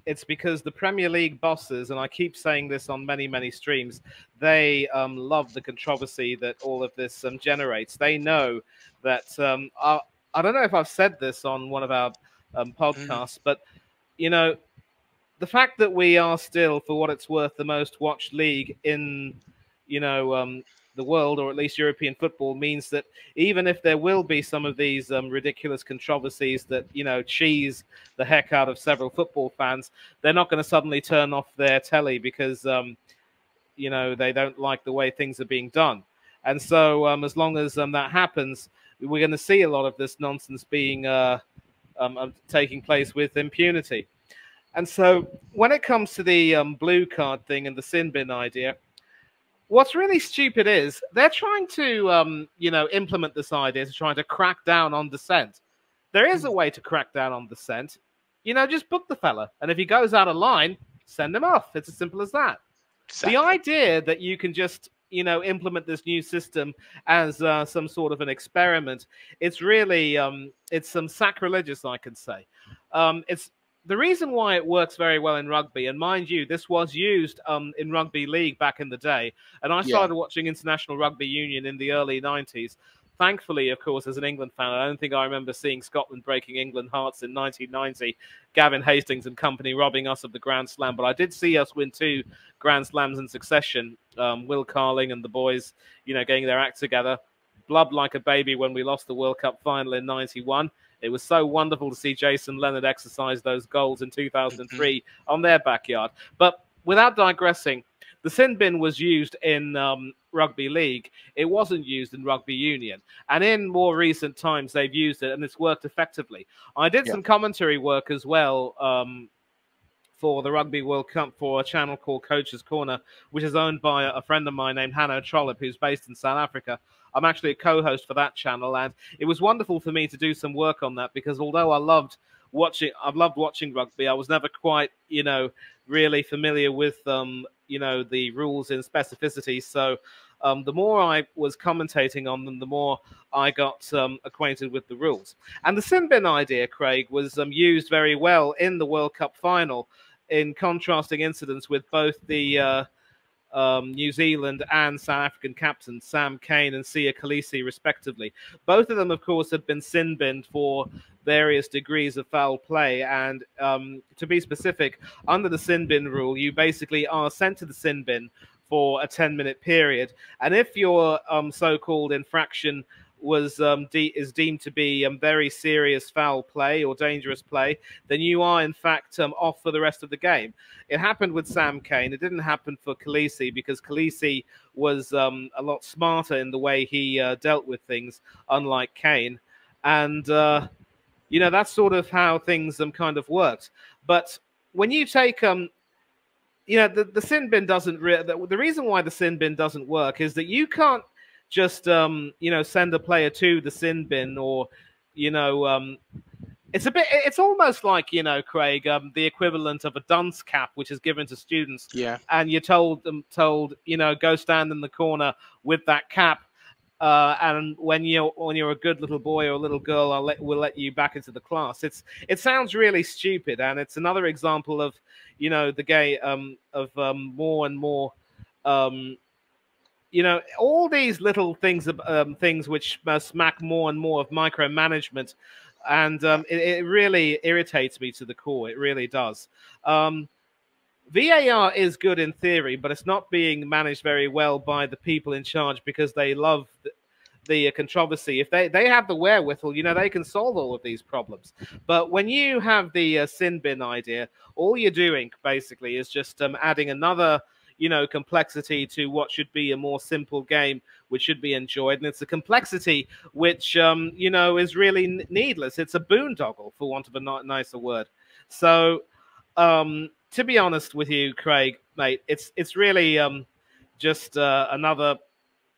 It's because the Premier League bosses, and I keep saying this on many, many streams, they love the controversy that all of this generates. They know that, I don't know if I've said this on one of our podcasts, but, the fact that we are still, for what it's worth, the most watched league in, the world, or at least European football, means that even if there will be some of these ridiculous controversies that, cheese the heck out of several football fans, they're not going to suddenly turn off their telly because, they don't like the way things are being done. And so as long as that happens, we're going to see a lot of this nonsense being taking place with impunity. And so when it comes to the blue card thing and the sin bin idea, what's really stupid is they're trying to, implement this idea to trying to crack down on dissent. There is a way to crack down on dissent. Just book the fella. And if he goes out of line, send him off. It's as simple as that. Exactly. The idea that you can just, implement this new system as some sort of an experiment, it's really, it's some sacrilegious, I can say. It's the reason why it works very well in rugby, and mind you, this was used in rugby league back in the day, and I started watching International Rugby Union in the early 90s. Thankfully, of course, as an England fan, I don't think I remember seeing Scotland breaking England hearts in 1990, Gavin Hastings and company robbing us of the Grand Slam, but I did see us win 2 Grand Slams in succession, Will Carling and the boys, getting their act together. Blubbed like a baby when we lost the World Cup final in 91. It was so wonderful to see Jason Leonard exercise those goals in 2003 on their backyard. But without digressing, the sin bin was used in rugby league. It wasn't used in rugby union. And in more recent times, they've used it, and it's worked effectively. I did some commentary work as well for the Rugby World Cup for a channel called Coach's Corner, which is owned by a friend of mine named Hanno Trollope, who's based in South Africa. I'm actually a co-host for that channel, and it was wonderful for me to do some work on that because although I've loved watching rugby, I was never quite, really familiar with, the rules in specificity. So the more I was commentating on them, the more I got acquainted with the rules. And the sin bin idea, Craig, was used very well in the World Cup final in contrasting incidents with both the New Zealand and South African captains, Sam Cane and Sia Khaleesi, respectively. Both of them, of course, had been sin binned for various degrees of foul play. And to be specific, under the sin bin rule, you basically are sent to the sin bin for a 10-minute period. And if your so-called infraction was is deemed to be very serious foul play or dangerous play, then you are in fact off for the rest of the game. It happened with Sam Cane. It didn't happen for Khaleesi because Khaleesi was a lot smarter in the way he dealt with things, unlike Cane. And that's sort of how things kind of worked. But when you take the sin bin doesn't the reason why the sin bin doesn't work is that you can't just send a player to the sin bin, or it's almost like, Craig, the equivalent of a dunce cap, which is given to students, and you're told go stand in the corner with that cap, and when you're a good little boy or a little girl, we'll let you back into the class. It sounds really stupid, and it's another example of more and more all these little things, things which smack more and more of micromanagement, and it really irritates me to the core. It really does. VAR is good in theory, but it's not being managed very well by the people in charge because they love the controversy. If they have the wherewithal, they can solve all of these problems. But when you have the sin bin idea, all you're doing basically is just adding another complexity to what should be a more simple game, which should be enjoyed. And it's a complexity which, is really needless. It's a boondoggle, for want of a nicer word. So, to be honest with you, Craig, mate, it's really just another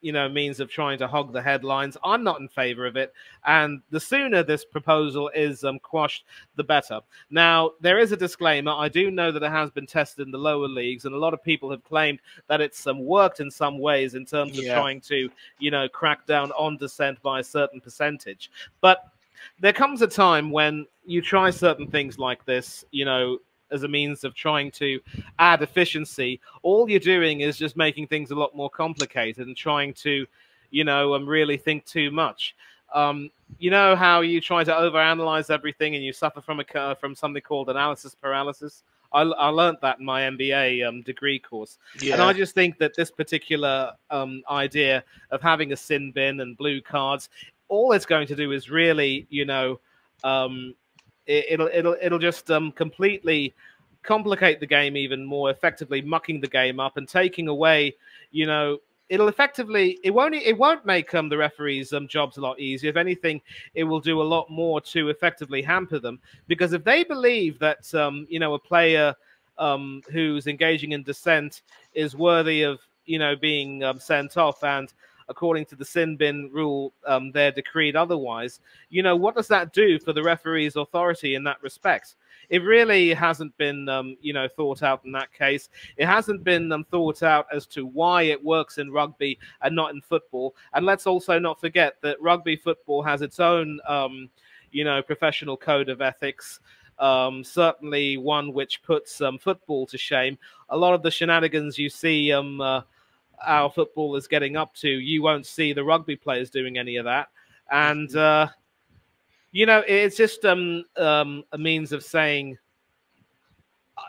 means of trying to hog the headlines. I'm not in favor of it, and the sooner this proposal is quashed, the better. Now, there is a disclaimer. I do know that it has been tested in the lower leagues, and a lot of people have claimed that it's worked in some ways in terms of trying to, crack down on dissent by a certain percentage. But there comes a time when you try certain things like this, as a means of trying to add efficiency. All you're doing is just making things a lot more complicated and trying to, really think too much. You know how you try to overanalyze everything and you suffer from something called analysis paralysis? I learned that in my MBA degree course. Yeah. And I just think that this particular idea of having a sin bin and blue cards, all it's going to do is really, it'll just completely complicate the game even more, effectively mucking the game up and taking away, it'll effectively, it won't make the referees' jobs a lot easier. If anything, it will do a lot more to effectively hamper them, because if they believe that a player who's engaging in dissent is worthy of being sent off, and according to the sin bin rule, they're decreed otherwise, what does that do for the referee's authority in that respect? It really hasn't been, thought out in that case. It hasn't been thought out as to why it works in rugby and not in football. And let's also not forget that rugby football has its own, professional code of ethics. Certainly one which puts football to shame. A lot of the shenanigans you see our footballers getting up to, you won't see the rugby players doing any of that. And it's just a means of saying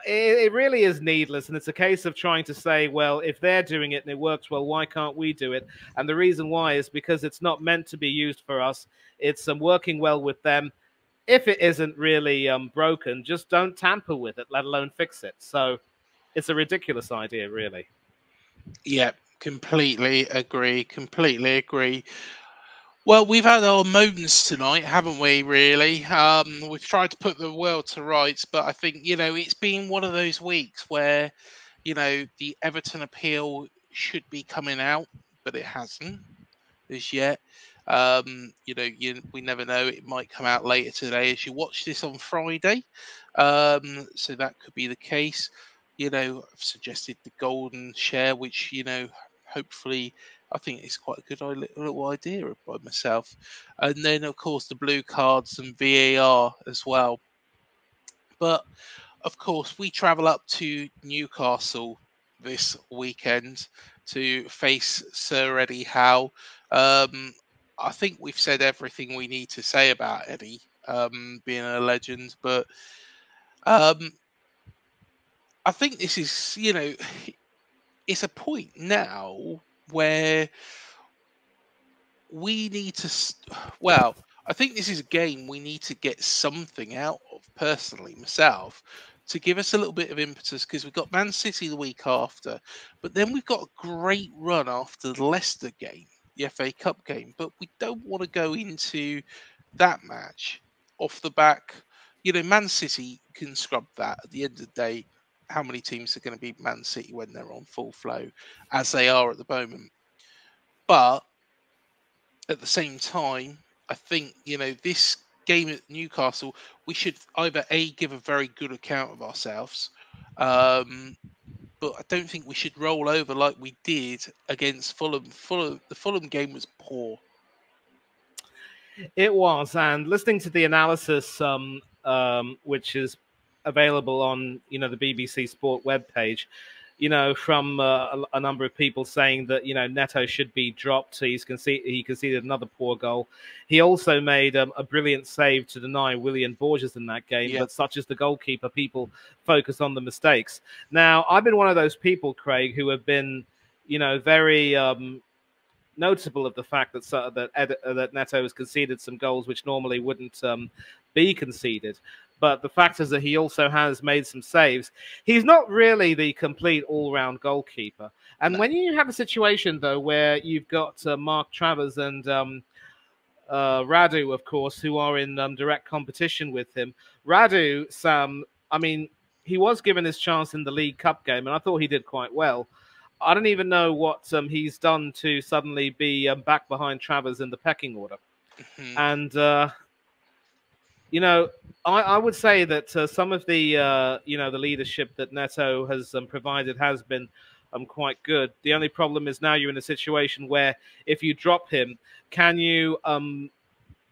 it really is needless. And it's a case of trying to say, well, if they're doing it and it works well, why can't we do it? And the reason why is because it's not meant to be used for us. It's working well with them. If it isn't really broken, just don't tamper with it, let alone fix it. So it's a ridiculous idea, really. Yeah, completely agree. Completely agree. Well, we've had our moments tonight, haven't we, really? We've tried to put the world to rights, but I think, it's been one of those weeks where, the Everton appeal should be coming out, but it hasn't as yet. We never know. It might come out later today as you watch this on Friday. So that could be the case. I've suggested the golden share, which, hopefully I think it's quite a good little idea by myself. And then, of course, the blue cards and VAR as well. But, of course, we travel up to Newcastle this weekend to face Sir Eddie Howe. I think we've said everything we need to say about Eddie being a legend. But I think this is, it's a point now where we need to, I think this is a game we need to get something out of, personally, myself, to give us a little bit of impetus, because we've got Man City the week after, but then we've got a great run after the Leicester game, the FA Cup game, but we don't want to go into that match off the back. Man City can scrub that at the end of the day. How many teams are going to beat Man City when they're on full flow, as they are at the moment? But at the same time, I think, this game at Newcastle, we should either give a very good account of ourselves, but I don't think we should roll over like we did against Fulham. The Fulham game was poor. It was, and listening to the analysis, which is available on the BBC Sport webpage, from a number of people saying that Neto should be dropped. He conceded another poor goal. He also made a brilliant save to deny William Borges in that game. But such as the goalkeeper, people focus on the mistakes. Now, I've been one of those people, Craig, who have been very noticeable of the fact that Neto has conceded some goals which normally wouldn't be conceded. But the fact is that he also has made some saves. He's not really the complete all-round goalkeeper. And No. when you have a situation, though, where you've got Mark Travers and Radu, of course, who are in direct competition with him. Radu, Sam, I mean, he was given his chance in the League Cup game, and I thought he did quite well. I don't even know what he's done to suddenly be back behind Travers in the pecking order. Mhm. And, you know, I would say that some of the, the leadership that Neto has provided has been quite good. The only problem is now you're in a situation where if you drop him, can you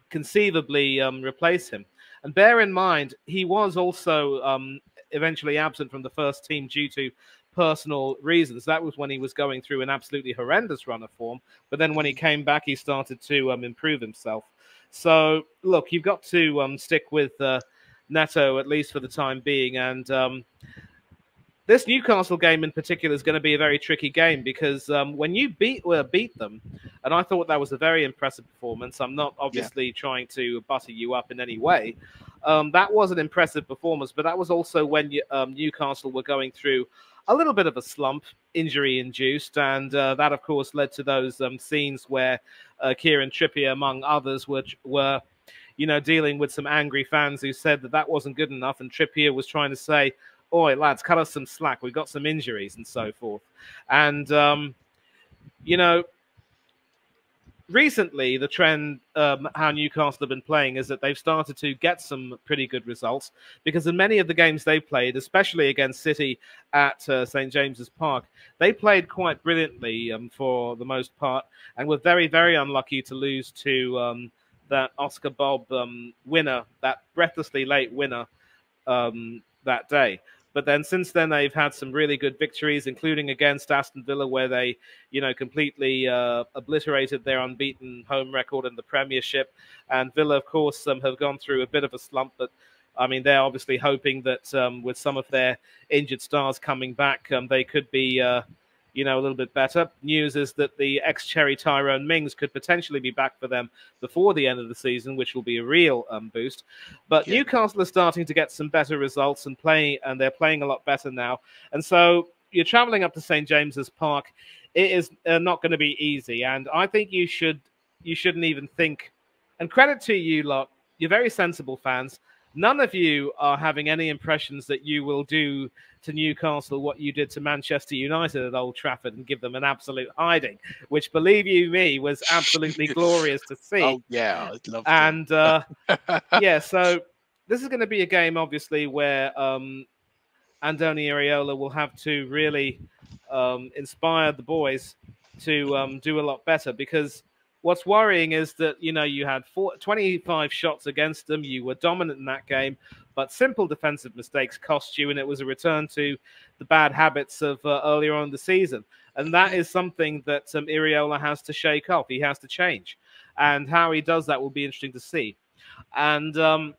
conceivably replace him? And bear in mind, he was also eventually absent from the first team due to personal reasons. That was when he was going through an absolutely horrendous run of form. But then when he came back, he started to improve himself. So, look, you've got to stick with Neto, at least for the time being. And this Newcastle game in particular is going to be a very tricky game because when you beat them, and I thought that was a very impressive performance. I'm not obviously trying to butter you up in any way. That was an impressive performance, but that was also when Newcastle were going through a little bit of a slump, injury-induced, and that, of course, led to those scenes where Kieran Trippier, among others, were dealing with some angry fans who said that wasn't good enough, and Trippier was trying to say, "Oi, lads, cut us some slack. We've got some injuries," and so forth. And, recently, the trend, how Newcastle have been playing, is that they've started to get some pretty good results because in many of the games they played, especially against City at St. James's Park, they played quite brilliantly for the most part and were very, very unlucky to lose to that Oscar Bob winner, that breathlessly late winner that day. But then since then, they've had some really good victories, including against Aston Villa, where they, completely obliterated their unbeaten home record in the Premiership. And Villa, of course, have gone through a bit of a slump, but I mean, they're obviously hoping that with some of their injured stars coming back, they could be a little bit better. News is that the ex-Cherry Tyrone Mings could potentially be back for them before the end of the season, which will be a real boost. But Newcastle are starting to get some better results and they're playing a lot better now. And so you're traveling up to St. James's Park. It is not going to be easy. And I think you shouldn't even think, and credit to you lot, you're very sensible fans. None of you are having any impressions that you will do to Newcastle what you did to Manchester United at Old Trafford and give them an absolute hiding, which, believe you me, was absolutely glorious to see. Oh, yeah, I'd love to. And, so this is going to be a game, obviously, where Andoni Iraola will have to really inspire the boys to do a lot better because what's worrying is that, you had 25 shots against them. You were dominant in that game, but simple defensive mistakes cost you, and it was a return to the bad habits of earlier on in the season. And that is something that Iraola has to shake off. He has to change. And how he does that will be interesting to see. And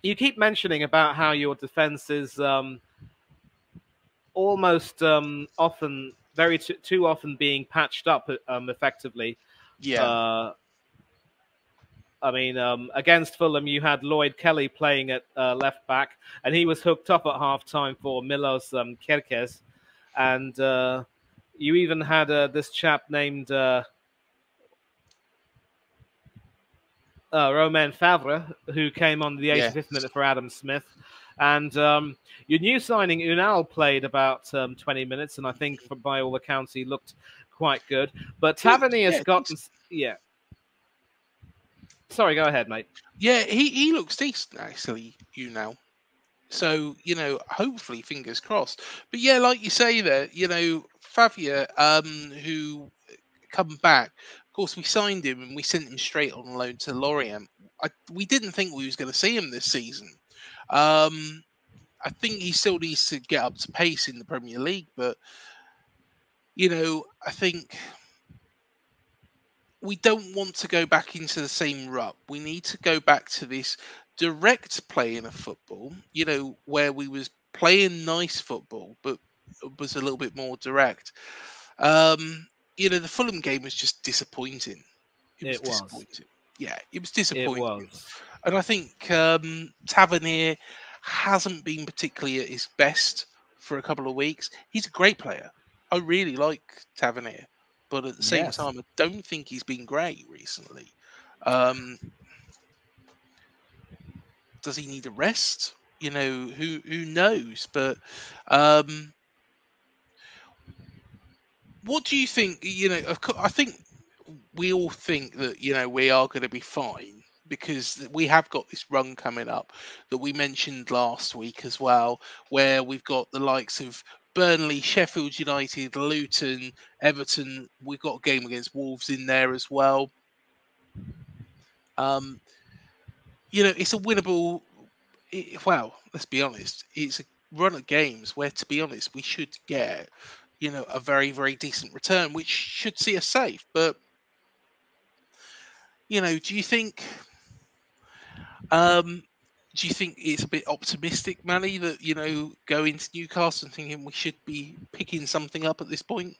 you keep mentioning about how your defense is almost often, very too often being patched up effectively. Yeah. I mean, against Fulham, you had Lloyd Kelly playing at left back, and he was hooked up at half-time for Milos Kerkez. And you even had this chap named Romain Favre, who came on the 85th minute for Adam Smith. And your new signing, Unal, played about 20 minutes, and I think, by all accounts, he looked quite good. But Tavernier has gotten... Yeah. Sorry, go ahead, mate. Yeah, he looks decent, actually, So, hopefully, fingers crossed. But yeah, like you say there, Favia, who come back, of course, we signed him and we sent him straight on loan to Lorient. We didn't think we was going to see him this season. I think he still needs to get up to pace in the Premier League, but, I think we don't want to go back into the same rut. We need to go back to this direct playing of football, where we was playing nice football, but was a little bit more direct. The Fulham game was just disappointing. It was disappointing. Yeah, it was disappointing. It was. And I think Tavernier hasn't been particularly at his best for a couple of weeks. He's a great player. I really like Tavernier, but at the same Yes. time, I don't think he's been great recently. Um, does he need a rest? Who knows? But um, what do you think? I think we all think that we are going to be fine because we have got this run coming up that we mentioned last week as well, where we've got the likes of Burnley, Sheffield United, Luton, Everton. We've got a game against Wolves in there as well. Um, it's a winnable. Well, let's be honest, it's a run of games where, to be honest, we should get a very, very decent return, which should see us safe. But do you think um, it's a bit optimistic, Manny, that go into Newcastle and thinking we should be picking something up at this point?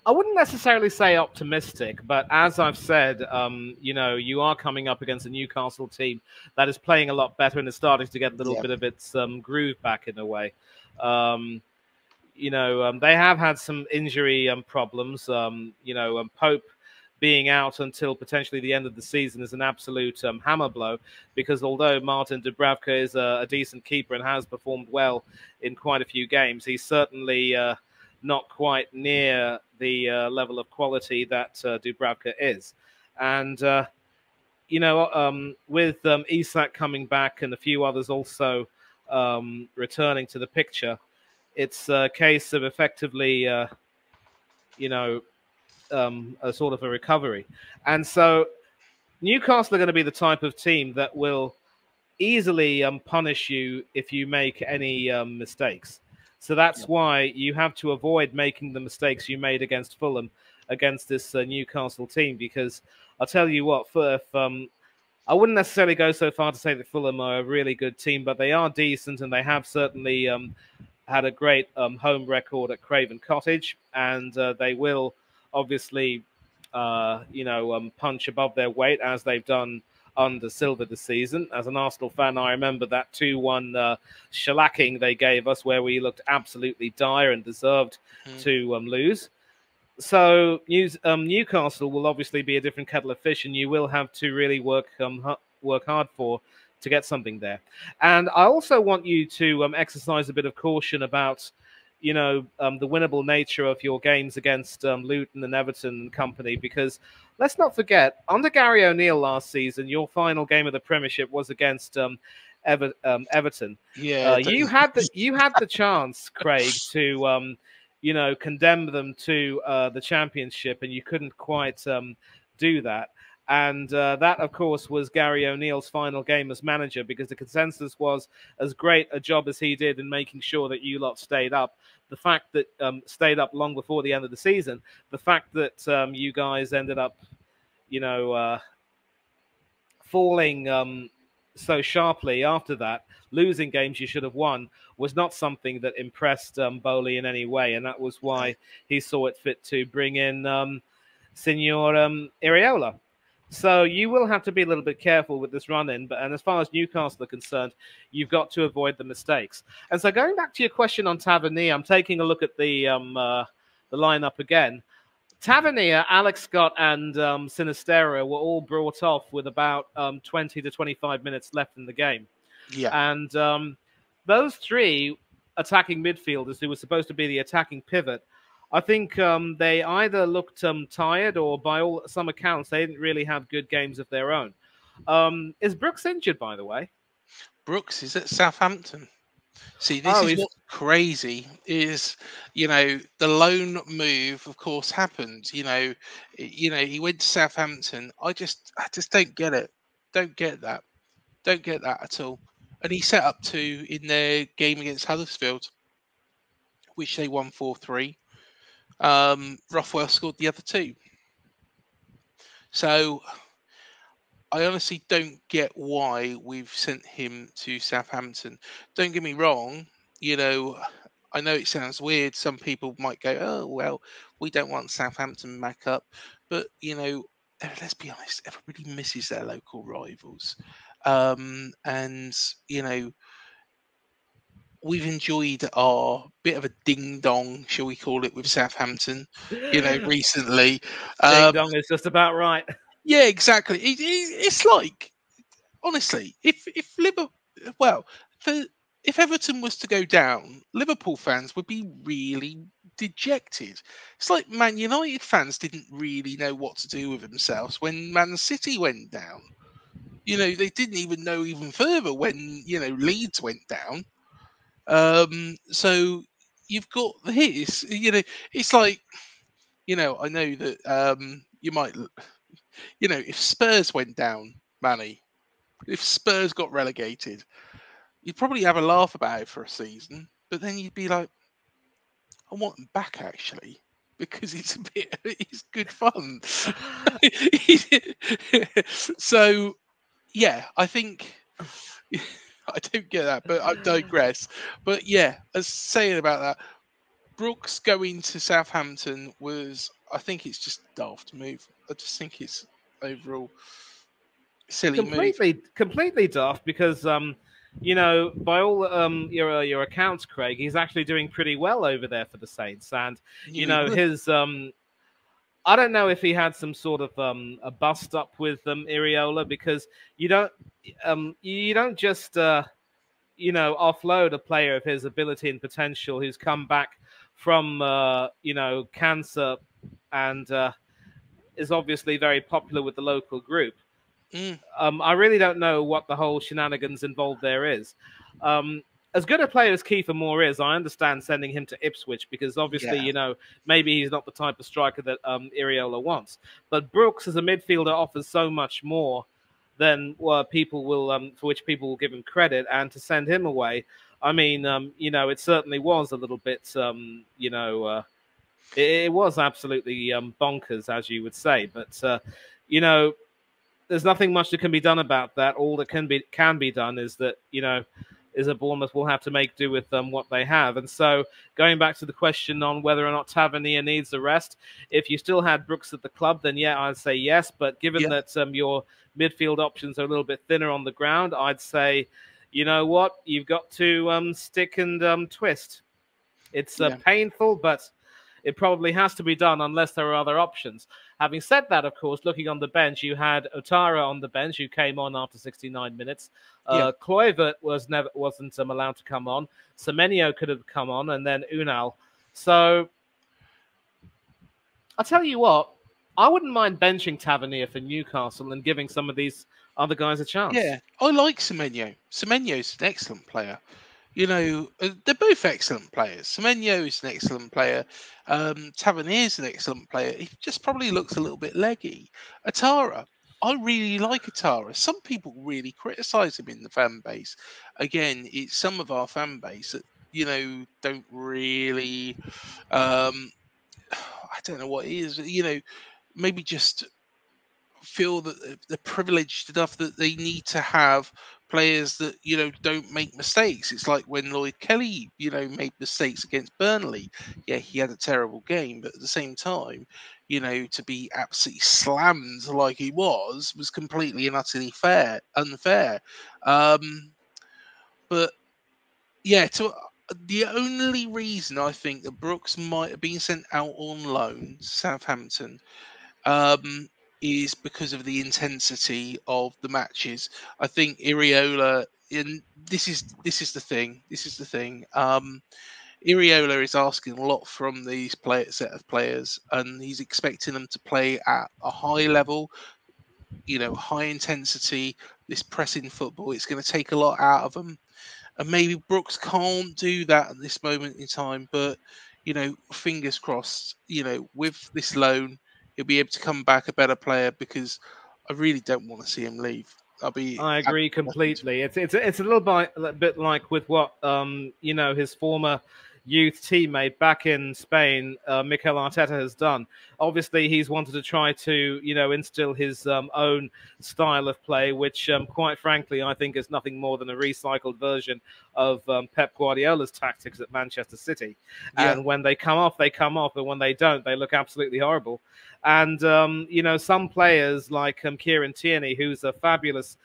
I wouldn't necessarily say optimistic, but as I've said, you are coming up against a Newcastle team that is playing a lot better and is starting to get a little Yeah. bit of its groove back in a way. They have had some injury problems. Pope being out until potentially the end of the season is an absolute hammer blow, because although Martin Dubravka is a decent keeper and has performed well in quite a few games, he's certainly not quite near the level of quality that Dubravka is. And, with Isak coming back and a few others also returning to the picture, it's a case of effectively, a sort of a recovery. And so Newcastle are going to be the type of team that will easily punish you if you make any mistakes. So that's why you have to avoid making the mistakes you made against Fulham, against this Newcastle team, because I'll tell you what, I wouldn't necessarily go so far to say that Fulham are a really good team, but they are decent, and they have certainly had a great home record at Craven Cottage, and they will obviously, punch above their weight as they've done under Silva this season. As an Arsenal fan, I remember that 2-1 shellacking they gave us, where we looked absolutely dire and deserved to lose. So Newcastle will obviously be a different kettle of fish, and you will have to really work hard to get something there. And I also want you to exercise a bit of caution about, the winnable nature of your games against Luton and Everton and company, because let's not forget, under Gary O'Neill last season, your final game of the Premiership was against Everton. Yeah, you had the chance, Craig, to condemn them to the Championship, and you couldn't quite do that. And that, of course, was Gary O'Neill's final game as manager, because the consensus was, as great a job as he did in making sure that you lot stayed up, the fact that stayed up long before the end of the season, the fact that you guys ended up, falling so sharply after that, losing games you should have won, was not something that impressed Bowley in any way. And that was why he saw it fit to bring in Signor Iriola. So you will have to be a little bit careful with this run-in. And as far as Newcastle are concerned, you've got to avoid the mistakes. And so going back to your question on Tavernier, I'm taking a look at the lineup again. Tavernier, Alex Scott, and Sinistero were all brought off with about 20 to 25 minutes left in the game. Yeah. And those three attacking midfielders, who were supposed to be the attacking pivot, I think they either looked tired, or by some accounts, they didn't really have good games of their own. Is Brooks injured, by the way? Brooks is at Southampton. See, this is what's crazy is, the loan move, of course, happened. He went to Southampton. I just don't get it. Don't get that. Don't get that at all. And he set up 2 in their game against Huddersfield, which they won 4-3. Rothwell scored the other 2. So I honestly don't get why we've sent him to Southampton. Don't get me wrong, I know it sounds weird. Some people might go, "Oh, well, we don't want Southampton back up." But, let's be honest, everybody misses their local rivals. And, we've enjoyed our bit of a ding dong, shall we call it, with Southampton, recently. Ding Um, dong is just about right. yeah, exactly. It's like, honestly, if Liverpool, well, for, if Everton was to go down, Liverpool fans would be really dejected. It's like Man United fans didn't really know what to do with themselves when Man City went down. They didn't even know even further when Leeds went down. So you've got this. It's like I know that you might. If Spurs went down, Manny, if Spurs got relegated, you'd probably have a laugh about it for a season, but then you'd be like, I want them back actually because it's good fun. So yeah, I think I don't get that, but I digress. But yeah, as saying about that, Brooks going to Southampton was, I think it's just a daft move. I just think it's overall silly move. Completely daft because by all your accounts, Craig, he's actually doing pretty well over there for the Saints, and his I don't know if he had some sort of a bust up with Iriola, because you don't just offload a player of his ability and potential who's come back from cancer and is obviously very popular with the local group. Mm, I really don't know what the whole shenanigans involved there is. As good a player as Kiefer Moore is, I understand sending him to Ipswich because obviously, yeah. Maybe he's not the type of striker that Iriola wants. But Brooks as a midfielder offers so much more than people will, for which people will give him credit, and to send him away, I mean, it certainly was a little bit, it was absolutely bonkers, as you would say. But there's nothing much that can be done about that. All that can be done is that is that Bournemouth will have to make do with what they have. And so, going back to the question on whether or not Tavernier needs a rest, if you still had Brooks at the club, then yeah, I'd say yes. But given that your midfield options are a little bit thinner on the ground, I'd say, you know what, you've got to stick and twist. It's painful, but it probably has to be done unless there are other options. Having said that, of course, looking on the bench, you had Otara on the bench, who came on after 69 minutes. Kluivert wasn't allowed to come on. Semenyo could have come on, and then Unal. So I'll tell you what, I wouldn't mind benching Tavernier for Newcastle and giving some of these other guys a chance. Yeah, I like Semenyo. Semenyo's an excellent player. They're both excellent players. Semenyo is an excellent player. Tavernier's an excellent player. He just probably looks a little bit leggy. Atara, I really like Atara. Some people really criticise him in the fan base. Again, it's some of our fan base that don't really. I don't know what it is. Maybe just feel that they're privileged enough that they need to have players that don't make mistakes. It's like when Lloyd Kelly made mistakes against Burnley. Yeah, he had a terrible game, but at the same time, to be absolutely slammed like he was completely and utterly unfair. But yeah, the only reason I think that Brooks might have been sent out on loan to Southampton is because of the intensity of the matches. I think Iriola, and this is the thing. This is the thing. Iriola is asking a lot from these set of players, and he's expecting them to play at a high level. High intensity. This pressing football. It's going to take a lot out of them, and maybe Brooks can't do that at this moment in time. But fingers crossed. With this loan, he'll be able to come back a better player, because I really don't want to see him leave. I agree completely. It's a little bit like with what his former youth teammate back in Spain, Mikel Arteta, has done. Obviously, he's wanted to try to, instill his own style of play, which, quite frankly, I think is nothing more than a recycled version of Pep Guardiola's tactics at Manchester City. Yeah. And when they come off, they come off, and when they don't, they look absolutely horrible. And some players like Kieran Tierney, who's a fabulous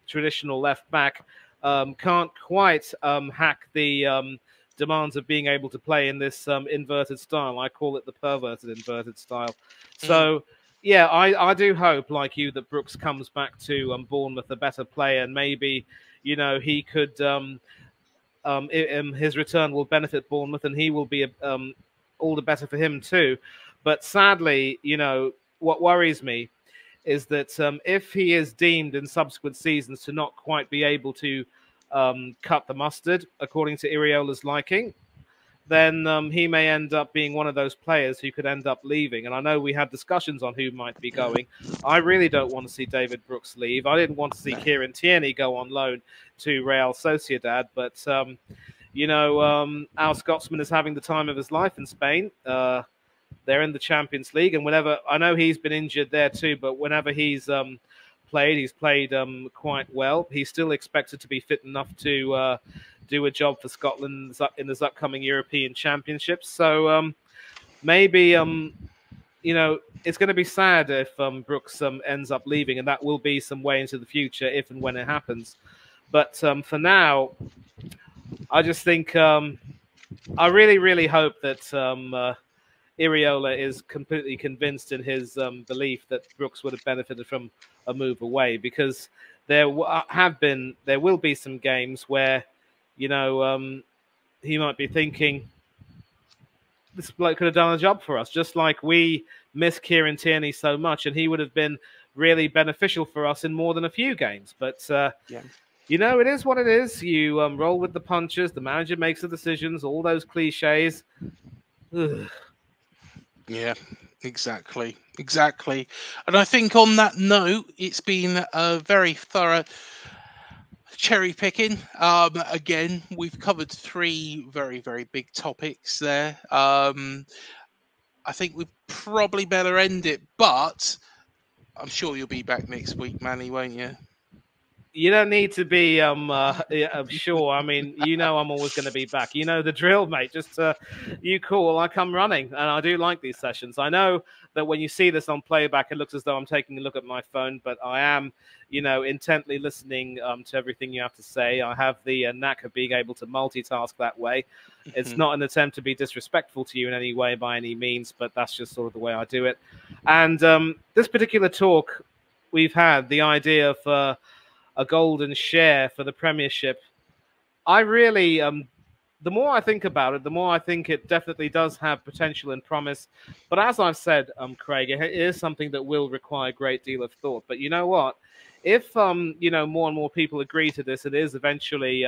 traditional left back, can't quite hack the demands of being able to play in this inverted style. I call it the perverted inverted style. So, yeah, I do hope, like you, that Brooks comes back to Bournemouth a better player, and maybe, he could, his return will benefit Bournemouth, and he will be all the better for him too. But sadly, what worries me is that if he is deemed in subsequent seasons to not quite be able to cut the mustard according to Iriola's liking, then he may end up being one of those players who could end up leaving. And I know we had discussions on who might be going. I really don't want to see David Brooks leave. I didn't want to see Kieran Tierney go on loan to Real Sociedad, but our Scotsman is having the time of his life in Spain. They're in the Champions League, and whenever, I know he's been injured there too, but whenever he's played quite well. He's still expected to be fit enough to do a job for Scotland in this upcoming European Championships. So maybe it's going to be sad if Brooks ends up leaving, and that will be some way into the future if and when it happens. But for now, I just think I really, really hope that Iriola is completely convinced in his belief that Brooks would have benefited from a move away, because there will be some games where, he might be thinking, this bloke could have done a job for us, just like we miss Kieran Tierney so much, and he would have been really beneficial for us in more than a few games. But it is what it is. You roll with the punches. The manager makes the decisions. All those cliches. Ugh. Yeah, exactly. And I think on that note, it's been a very thorough cherry picking. Again, we've covered 3 very, very big topics there. I think we probably better end it, but I'm sure you'll be back next week, Manny, won't you? You don't need to be sure. I mean, I'm always going to be back. You know the drill, mate. Just you call, I come running. And I do like these sessions. I know that when you see this on playback, it looks as though I'm taking a look at my phone, but I am, intently listening to everything you have to say. I have the knack of being able to multitask that way. It's not an attempt to be disrespectful to you in any way by any means, but that's just sort of the way I do it. And this particular talk we've had, the idea of a golden share for the Premiership, I really, the more I think about it, the more I think it definitely does have potential and promise. But as I've said, Craig, it is something that will require a great deal of thought. But you know what? If, more and more people agree to this, it is eventually,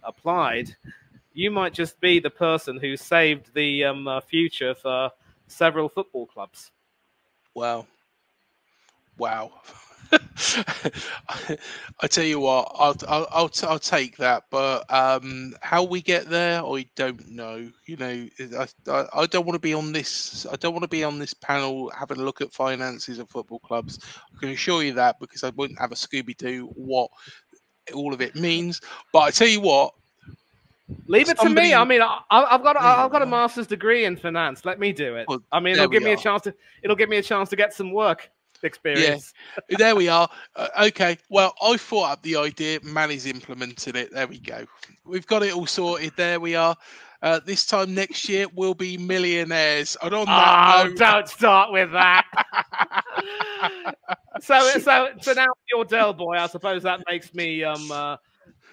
applied, you might just be the person who saved the future for several football clubs. Wow. I tell you what, I'll take that, but how we get there, I don't know. I don't want to be on this. I don't want to be on this panel having a look at finances of football clubs. I can assure you that, because I wouldn't have a Scooby-Doo what all of it means. But I tell you what. Leave it to me. I mean, I've got a master's degree in finance. Let me do it. Well, I mean, it'll give me a chance to get some work experience. Yeah, there we are. Okay, well, I thought up the idea. Manny's implemented it. There we go. We've got it all sorted. There we are. This time next year, we'll be millionaires. And on that note, don't start with that. so now you're Del Boy. I suppose that makes me.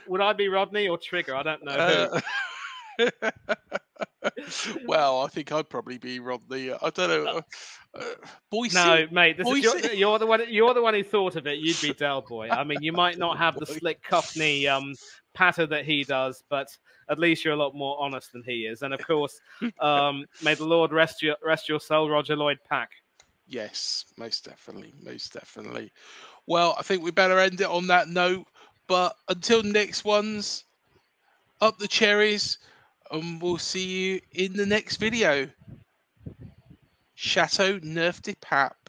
Would I be Rodney or Trigger? I don't know who. Well, I think I'd probably be Rodney. I don't know. Boise? No, mate. You're the one. You're the one who thought of it. You'd be Del Boy. I mean, you might not have the slick Cockney patter that he does, but at least you're a lot more honest than he is. And of course, may the Lord rest your soul, Roger Lloyd Pack. Yes, most definitely. Well, I think we better end it on that note. But until next ones, up the cherries, and we'll see you in the next video. Chateau Neuf de Pape.